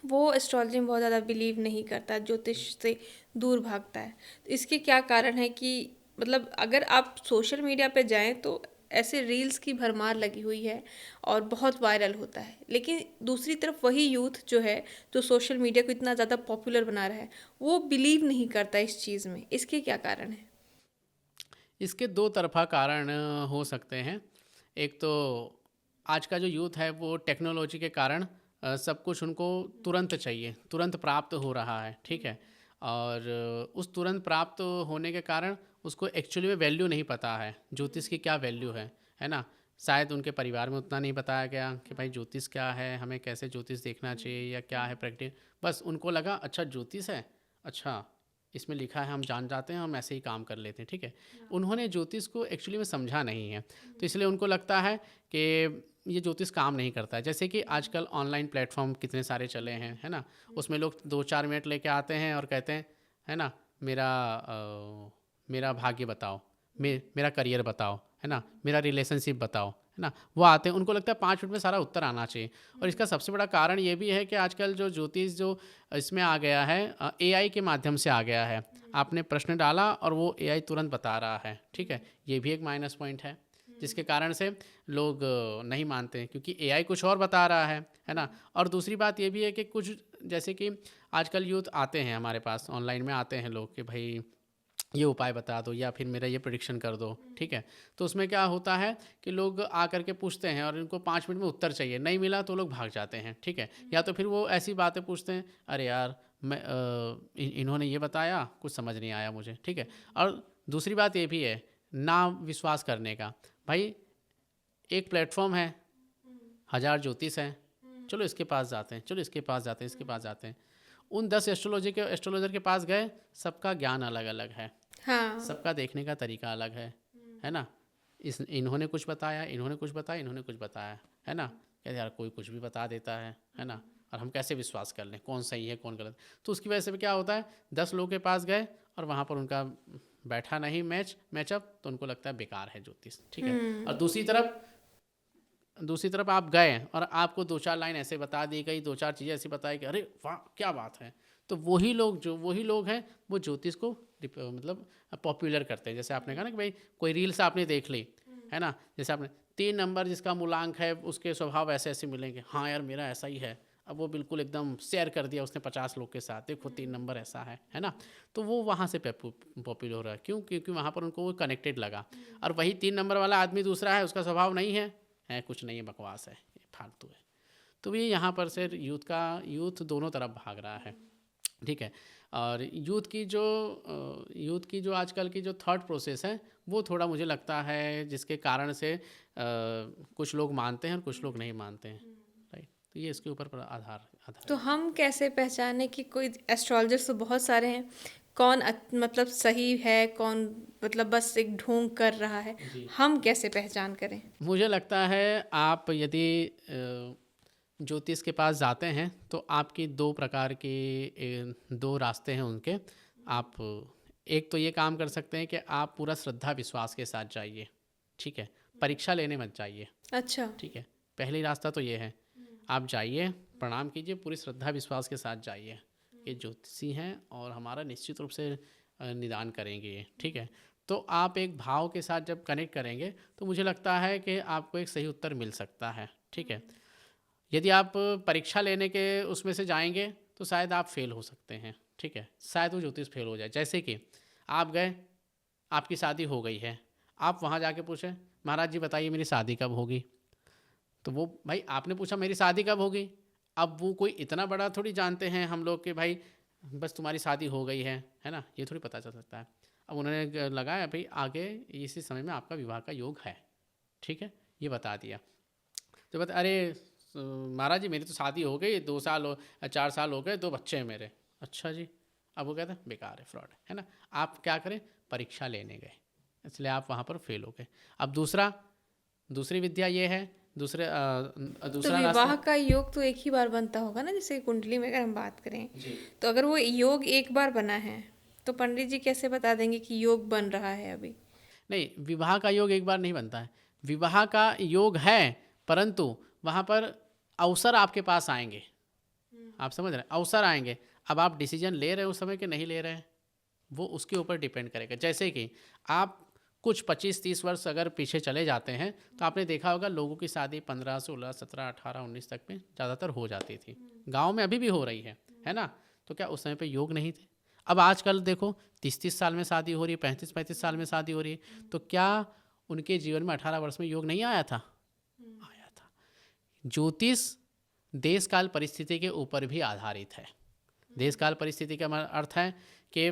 वो एस्ट्रोलॉजी में बहुत ज़्यादा बिलीव नहीं करता, ज्योतिष से दूर भागता है, तो इसके क्या कारण है कि मतलब अगर आप सोशल मीडिया पे जाएं तो ऐसे रील्स की भरमार लगी हुई है और बहुत वायरल होता है, लेकिन दूसरी तरफ वही यूथ जो है, जो सोशल मीडिया को इतना ज़्यादा पॉपुलर बना रहा है, वो बिलीव नहीं करता इस चीज़ में। इसके क्या कारण है? इसके दो तरफ़ा कारण हो सकते हैं। एक तो आज का जो यूथ है वो टेक्नोलॉजी के कारण सब कुछ उनको तुरंत चाहिए, तुरंत प्राप्त हो रहा है, ठीक है? और उस तुरंत प्राप्त होने के कारण उसको एक्चुअली में वैल्यू नहीं पता है, ज्योतिष की क्या वैल्यू है ना? शायद उनके परिवार में उतना नहीं बताया गया कि भाई ज्योतिष क्या है, हमें कैसे ज्योतिष देखना चाहिए या क्या है प्रैक्टिस। बस उनको लगा अच्छा ज्योतिष है, अच्छा इसमें लिखा है हम जान जाते हैं, हम ऐसे ही काम कर लेते हैं, ठीक है। उन्होंने ज्योतिष को एक्चुअली में समझा नहीं है, तो इसलिए उनको लगता है कि ये ज्योतिष काम नहीं करता है। जैसे कि आजकल ऑनलाइन प्लेटफॉर्म कितने सारे चले हैं, है ना? उसमें लोग 2-4 मिनट लेके आते हैं और कहते हैं, है ना, मेरा भाग्य बताओ, मेरा करियर बताओ, है ना, मेरा रिलेशनशिप बताओ, है ना। वो आते हैं, उनको लगता है 5 मिनट में सारा उत्तर आना चाहिए। और इसका सबसे बड़ा कारण ये भी है कि आजकल जो ज्योतिष जो इसमें आ गया है, एआई के माध्यम से आ गया है। आपने प्रश्न डाला और वो एआई तुरंत बता रहा है, ठीक है। ये भी एक माइनस पॉइंट है जिसके कारण से लोग नहीं मानते हैं, क्योंकि एआई कुछ और बता रहा है ना। और दूसरी बात ये भी है कि कुछ जैसे कि आजकल यूथ आते हैं हमारे पास, ऑनलाइन में आते हैं लोग कि भाई ये उपाय बता दो या फिर मेरा ये प्रेडिक्शन कर दो, ठीक है। तो उसमें क्या होता है कि लोग आकर के पूछते हैं और इनको 5 मिनट में उत्तर चाहिए, नहीं मिला तो लोग भाग जाते हैं, ठीक है। या तो फिर वो ऐसी बातें पूछते हैं, अरे यार मैं इन्होंने ये बताया, कुछ समझ नहीं आया मुझे, ठीक है। और दूसरी बात ये भी है ना विश्वास करने का। भाई एक प्लेटफॉर्म है, 1000 ज्योतिष हैं, चलो इसके पास जाते हैं, चलो इसके पास जाते हैं, इसके पास जाते हैं। उन 10 एस्ट्रोलॉजर के पास गए, सबका ज्ञान अलग अलग है, हाँ। सबका देखने का तरीका अलग है ना। इन्होंने कुछ बताया, इन्होंने कुछ बताया, इन्होंने कुछ बताया, है ना। कहते यार कोई कुछ भी बता देता है ना, और हम कैसे विश्वास कर लें कौन सही है कौन गलत। तो उसकी वजह से क्या होता है, 10 लोगों के पास गए और वहाँ पर उनका बैठा नहीं मैचअप, तो उनको लगता है बेकार है ज्योतिष, ठीक है। और दूसरी तरफ आप गए और आपको 2-4 लाइन ऐसे बता दी गई, 2-4 चीज़ें ऐसी बताई कि अरे वाह क्या बात है, तो वही लोग हैं वो ज्योतिष को मतलब पॉपुलर करते हैं। जैसे आपने कहा ना कि भाई कोई रील्स आपने देख ली, है ना, जैसे आपने 3 नंबर जिसका मूलांक है उसके स्वभाव ऐसे ऐसे मिलेंगे, हाँ यार मेरा ऐसा ही है। अब वो बिल्कुल एकदम शेयर कर दिया उसने 50 लोग के साथ, देखो 3 नंबर ऐसा है ना। तो वो वहाँ से पॉपुलर हो रहा है, क्यों? क्योंकि वहाँ पर उनको वो कनेक्टेड लगा। और वही 3 नंबर वाला आदमी दूसरा है, उसका स्वभाव नहीं है कुछ नहीं है, बकवास है, ये फालतू है। तो ये यहाँ पर से यूथ दोनों तरफ भाग रहा है, ठीक है। और यूथ की जो आजकल की जो थॉट प्रोसेस है वो थोड़ा मुझे लगता है जिसके कारण से कुछ लोग मानते हैं और कुछ लोग नहीं मानते हैं, राइट। तो ये इसके ऊपर आधार तो है। हम कैसे पहचाने कि कोई एस्ट्रोलॉजर्स तो बहुत सारे हैं, कौन मतलब सही है, कौन मतलब बस एक ढोंग कर रहा है, जी, हम कैसे पहचान करें? मुझे लगता है आप यदि ज्योतिष के पास जाते हैं तो आपकी 2 प्रकार के 2 रास्ते हैं उनके। आप एक तो ये काम कर सकते हैं कि आप पूरा श्रद्धा विश्वास के साथ जाइए, ठीक है। परीक्षा लेने मत जाइए, अच्छा। ठीक है। पहली रास्ता तो ये है, आप जाइए, प्रणाम कीजिए, पूरी श्रद्धा विश्वास के साथ जाइए कि ज्योतिषी हैं और हमारा निश्चित रूप से निदान करेंगे ये, ठीक है। तो आप एक भाव के साथ जब कनेक्ट करेंगे तो मुझे लगता है कि आपको एक सही उत्तर मिल सकता है, ठीक है। यदि आप परीक्षा लेने के उसमें से जाएंगे तो शायद आप फेल हो सकते हैं, ठीक है। शायद वो ज्योतिष फेल हो जाए। जैसे कि आप गए, आपकी शादी हो गई है, आप वहाँ जाके पूछें महाराज जी बताइए मेरी शादी कब होगी। तो वो भाई आपने पूछा मेरी शादी कब होगी, अब वो कोई इतना बड़ा थोड़ी जानते हैं हम लोग कि भाई बस तुम्हारी शादी हो गई है ना, ये थोड़ी पता चल सकता है। अब उन्होंने लगाया भाई आगे इसी समय में आपका विवाह का योग है, ठीक है, ये बता दिया। तो बता अरे महाराज जी मेरी तो शादी हो गई, 4 साल हो गए, 2 बच्चे हैं मेरे। अच्छा जी। अब वो कहते हैं बेकार है, फ्रॉड है ना। आप क्या करें, परीक्षा लेने गए इसलिए आप वहाँ पर फेल हो गए। अब दूसरी विद्या ये है, तो दूसरा रास्ता। विवाह का योग तो एक ही बार बनता होगा ना, जैसे कुंडली में अगर हम बात करें, जी तो अगर वो योग एक बार बना है तो पंडित जी कैसे बता देंगे कि योग बन रहा है अभी? नहीं, विवाह का योग एक बार नहीं बनता है। विवाह का योग है, परंतु वहाँ पर अवसर आपके पास आएंगे, आप समझ रहे हैं, अवसर आएंगे। अब आप डिसीजन ले रहे हो उस समय कि नहीं ले रहे हैं, वो उसके ऊपर डिपेंड करेगा। जैसे कि आप कुछ 25-30 वर्ष अगर पीछे चले जाते हैं तो आपने देखा होगा लोगों की शादी 15, 16, 17, 18, 19 तक में ज़्यादातर हो जाती थी। गांव में अभी भी हो रही है ना। तो क्या उस समय पे योग नहीं थे? अब आजकल देखो 30-30 साल में शादी हो रही है, 35-35 साल में शादी हो रही है। तो क्या उनके जीवन में 18 वर्ष में योग नहीं आया था? आया था। ज्योतिष देश काल परिस्थिति के ऊपर भी आधारित है। देश काल परिस्थिति का अर्थ है कि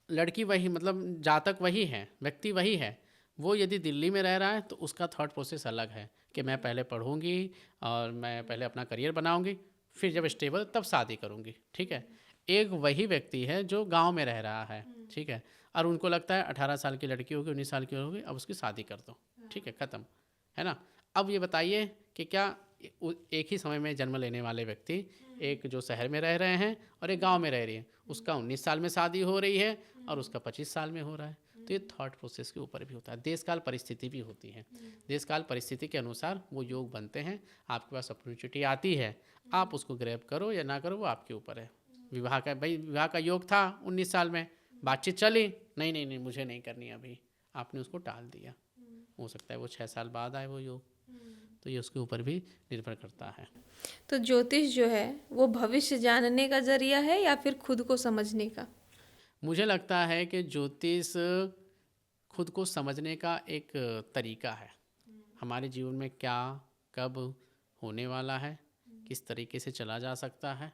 लड़की वही, मतलब जातक वही है, व्यक्ति वही है। वो यदि दिल्ली में रह रहा है तो उसका थॉट प्रोसेस अलग है कि मैं पहले पढ़ूंगी और मैं पहले अपना करियर बनाऊंगी, फिर जब स्टेबल तब शादी करूंगी। ठीक है। एक वही व्यक्ति है जो गांव में रह रहा है। ठीक है। और उनको लगता है 18 साल की लड़की होगी, 19 साल की होगी, अब उसकी शादी कर दो। ठीक है, ख़त्म, है ना। अब ये बताइए कि क्या एक ही समय में जन्म लेने वाले व्यक्ति, एक जो शहर में रह रहे हैं और एक गांव में रह रही है, उसका 19 साल में शादी हो रही है और उसका 25 साल में हो रहा है। तो ये थॉट प्रोसेस के ऊपर भी होता है। देश काल परिस्थिति भी होती है। देश काल परिस्थिति के अनुसार वो योग बनते हैं। आपके पास अपॉर्चुनिटी आती है, आप उसको ग्रैब करो या ना करो, वो आपके ऊपर है। विवाह का, भाई विवाह का योग था 19 साल में, बातचीत चली, नहीं नहीं नहीं मुझे नहीं करनी अभी, आपने उसको टाल दिया। हो सकता है वो 6 साल बाद आए वो योग। तो ये उसके ऊपर भी निर्भर करता है। तो ज्योतिष जो है वो भविष्य जानने का जरिया है या फिर खुद को समझने का? मुझे लगता है कि ज्योतिष खुद को समझने का एक तरीका है। हमारे जीवन में क्या कब होने वाला है, किस तरीके से चला जा सकता है,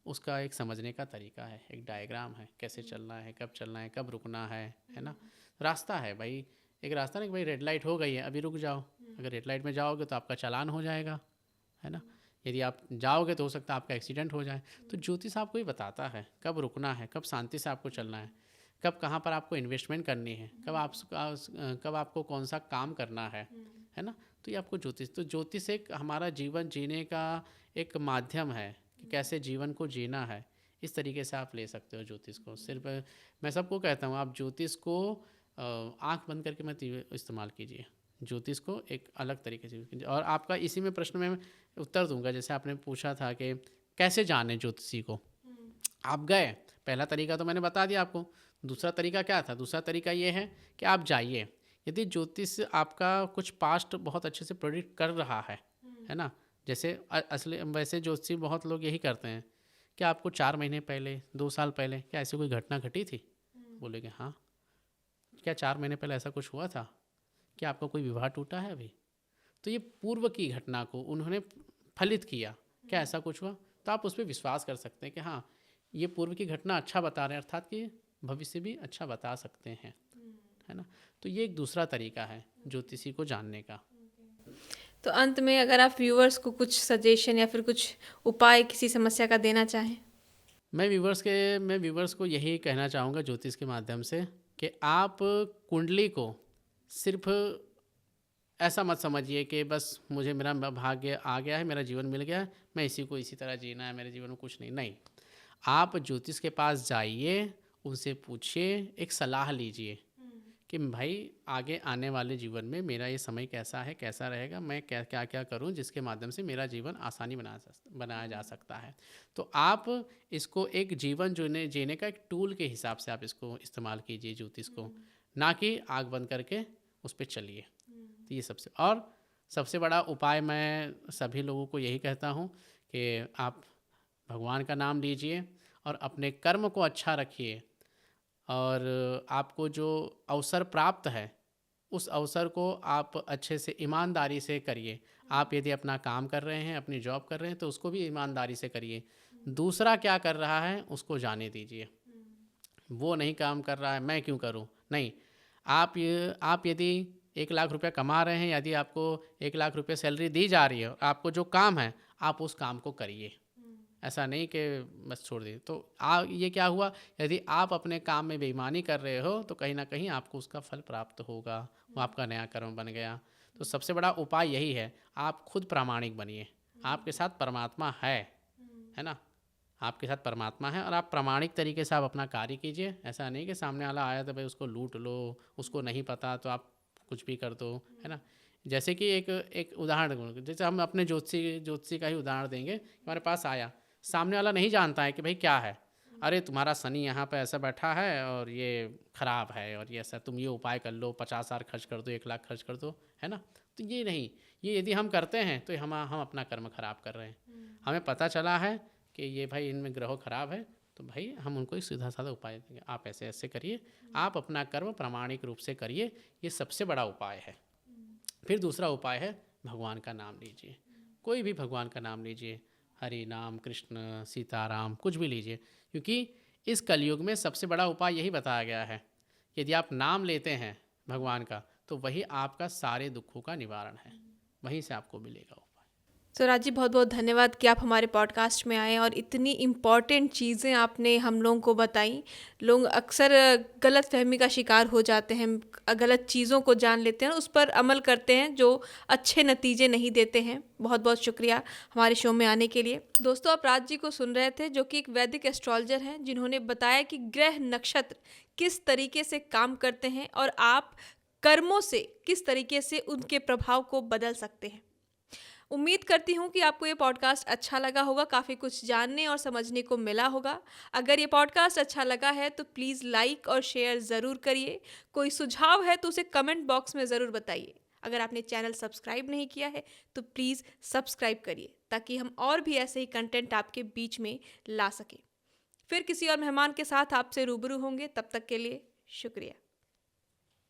उसका एक समझने का तरीका है, एक डायग्राम है, कैसे चलना है, कब रुकना है ना। रास्ता है भाई, एक रास्ता नहीं कि भाई रेड लाइट हो गई है अभी रुक जाओ। अगर रेड लाइट में जाओगे तो आपका चालान हो जाएगा, है ना। यदि आप जाओगे तो हो सकता है आपका एक्सीडेंट हो जाए। तो ज्योतिष आपको ही बताता है कब रुकना है, कब शांति से आपको चलना है, कब कहाँ पर आपको इन्वेस्टमेंट करनी है, कब आपको कौन सा काम करना है ना। तो ये आपको तो ज्योतिष एक हमारा जीवन जीने का एक माध्यम है कि कैसे जीवन को जीना है। इस तरीके से आप ले सकते हो ज्योतिष को। सिर्फ मैं सबको कहता हूँ आप ज्योतिष को आँख बंद करके मत इस्तेमाल कीजिए। ज्योतिष को एक अलग तरीके से यूज़ कीजिए। और आपका इसी में प्रश्न में उत्तर दूंगा। जैसे आपने पूछा था कि कैसे जाने ज्योतिषी को, आप गए, पहला तरीका तो मैंने बता दिया आपको। दूसरा तरीका क्या था? दूसरा तरीका ये है कि आप जाइए। यदि ज्योतिष आपका कुछ पास्ट बहुत अच्छे से प्रेडिक्ट कर रहा है ना, जैसे असली वैसे ज्योतिषी बहुत लोग यही करते हैं कि आपको 4 महीने पहले, 2 साल पहले क्या ऐसी कोई घटना घटी थी? बोलेंगे हाँ। क्या 4 महीने पहले ऐसा कुछ हुआ था? क्या आपका कोई विवाह टूटा है अभी? तो ये पूर्व की घटना को उन्होंने फलित किया। क्या ऐसा कुछ हुआ? तो आप उस पर विश्वास कर सकते हैं कि हाँ ये पूर्व की घटना अच्छा बता रहे हैं, अर्थात कि भविष्य भी अच्छा बता सकते हैं, है ना। तो ये एक दूसरा तरीका है ज्योतिषी को जानने का। तो अंत में अगर आप व्यूअर्स को कुछ सजेशन या फिर कुछ उपाय किसी समस्या का देना चाहें? मैं व्यूवर्स को यही कहना चाहूँगा ज्योतिष के माध्यम से कि आप कुंडली को सिर्फ ऐसा मत समझिए कि बस मुझे मेरा भाग्य आ गया है, मेरा जीवन मिल गया है, मैं इसी को इसी तरह जीना है, मेरे जीवन में कुछ नहीं। आप ज्योतिष के पास जाइए, उनसे पूछिए, एक सलाह लीजिए कि भाई आगे आने वाले जीवन में मेरा ये समय कैसा है, कैसा रहेगा, मैं क्या क्या करूं जिसके माध्यम से मेरा जीवन आसानी बनाया जा सकता है। तो आप इसको एक जीवन जीने का एक टूल के हिसाब से आप इसको इस्तेमाल कीजिए ज्योतिष को, ना कि आग बंद करके उस पर चलिए। तो ये सबसे बड़ा उपाय मैं सभी लोगों को यही कहता हूँ कि आप भगवान का नाम लीजिए और अपने कर्म को अच्छा रखिए, और आपको जो अवसर प्राप्त है उस अवसर को आप अच्छे से ईमानदारी से करिए। आप यदि अपना काम कर रहे हैं, अपनी जॉब कर रहे हैं, तो उसको भी ईमानदारी से करिए। दूसरा क्या कर रहा है उसको जाने दीजिए। वो नहीं काम कर रहा है मैं क्यों करूं? नहीं, आप यदि 1 लाख रुपया कमा रहे हैं, यदि आपको 1 लाख रुपये सैलरी दी जा रही है, आपको जो काम है आप उस काम को करिए। ऐसा नहीं कि बस छोड़ दिए। तो ये क्या हुआ, यदि आप अपने काम में बेईमानी कर रहे हो तो कहीं ना कहीं आपको उसका फल प्राप्त होगा, वो आपका नया कर्म बन गया। तो सबसे बड़ा उपाय यही है, आप खुद प्रामाणिक बनिए। आपके साथ परमात्मा है ना, आपके साथ परमात्मा है, और आप प्रामाणिक तरीके से आप अपना कार्य कीजिए। ऐसा नहीं कि सामने वाला आया तो भाई उसको लूट लो, उसको नहीं पता तो आप कुछ भी कर दो, है ना। जैसे कि एक उदाहरण, जैसे हम अपने ज्योतिषी का ही उदाहरण देंगे। हमारे पास आया, सामने वाला नहीं जानता है कि भाई क्या है, अरे तुम्हारा शनि यहाँ पे ऐसा बैठा है और ये खराब है और ये ऐसा, तुम ये उपाय कर लो, 50,000 खर्च कर दो, 1 लाख खर्च कर दो, है ना। तो ये नहीं, ये यदि हम करते हैं तो हम अपना कर्म खराब कर रहे हैं। हमें पता चला है कि ये भाई इनमें ग्रह खराब है, तो भाई हम उनको एक सीधा साधा उपाय देंगे, आप ऐसे ऐसे करिए, आप अपना कर्म प्रामाणिक रूप से करिए, ये सबसे बड़ा उपाय है। फिर दूसरा उपाय है, भगवान का नाम लीजिए, कोई भी भगवान का नाम लीजिए, हरि नाम, कृष्ण, सीताराम, कुछ भी लीजिए, क्योंकि इस कलयुग में सबसे बड़ा उपाय यही बताया गया है। यदि आप नाम लेते हैं भगवान का, तो वही आपका सारे दुखों का निवारण है, वहीं से आपको मिलेगा उपाय। तो राज जी, बहुत बहुत धन्यवाद कि आप हमारे पॉडकास्ट में आए और इतनी इम्पॉर्टेंट चीज़ें आपने हम लोगों को बताई। लोग अक्सर गलत फहमी का शिकार हो जाते हैं, गलत चीज़ों को जान लेते हैं, उस पर अमल करते हैं जो अच्छे नतीजे नहीं देते हैं। बहुत बहुत शुक्रिया हमारे शो में आने के लिए। दोस्तों, आप राज जी को सुन रहे थे, जो कि एक वैदिक एस्ट्रोलॉजर हैं, जिन्होंने बताया कि ग्रह नक्षत्र किस तरीके से काम करते हैं और आप कर्मों से किस तरीके से उनके प्रभाव को बदल सकते हैं। उम्मीद करती हूँ कि आपको ये पॉडकास्ट अच्छा लगा होगा, काफ़ी कुछ जानने और समझने को मिला होगा। अगर ये पॉडकास्ट अच्छा लगा है तो प्लीज़ लाइक और शेयर ज़रूर करिए। कोई सुझाव है तो उसे कमेंट बॉक्स में ज़रूर बताइए। अगर आपने चैनल सब्सक्राइब नहीं किया है तो प्लीज़ सब्सक्राइब करिए, ताकि हम और भी ऐसे ही कंटेंट आपके बीच में ला सकें। फिर किसी और मेहमान के साथ आपसे रूबरू होंगे, तब तक के लिए शुक्रिया।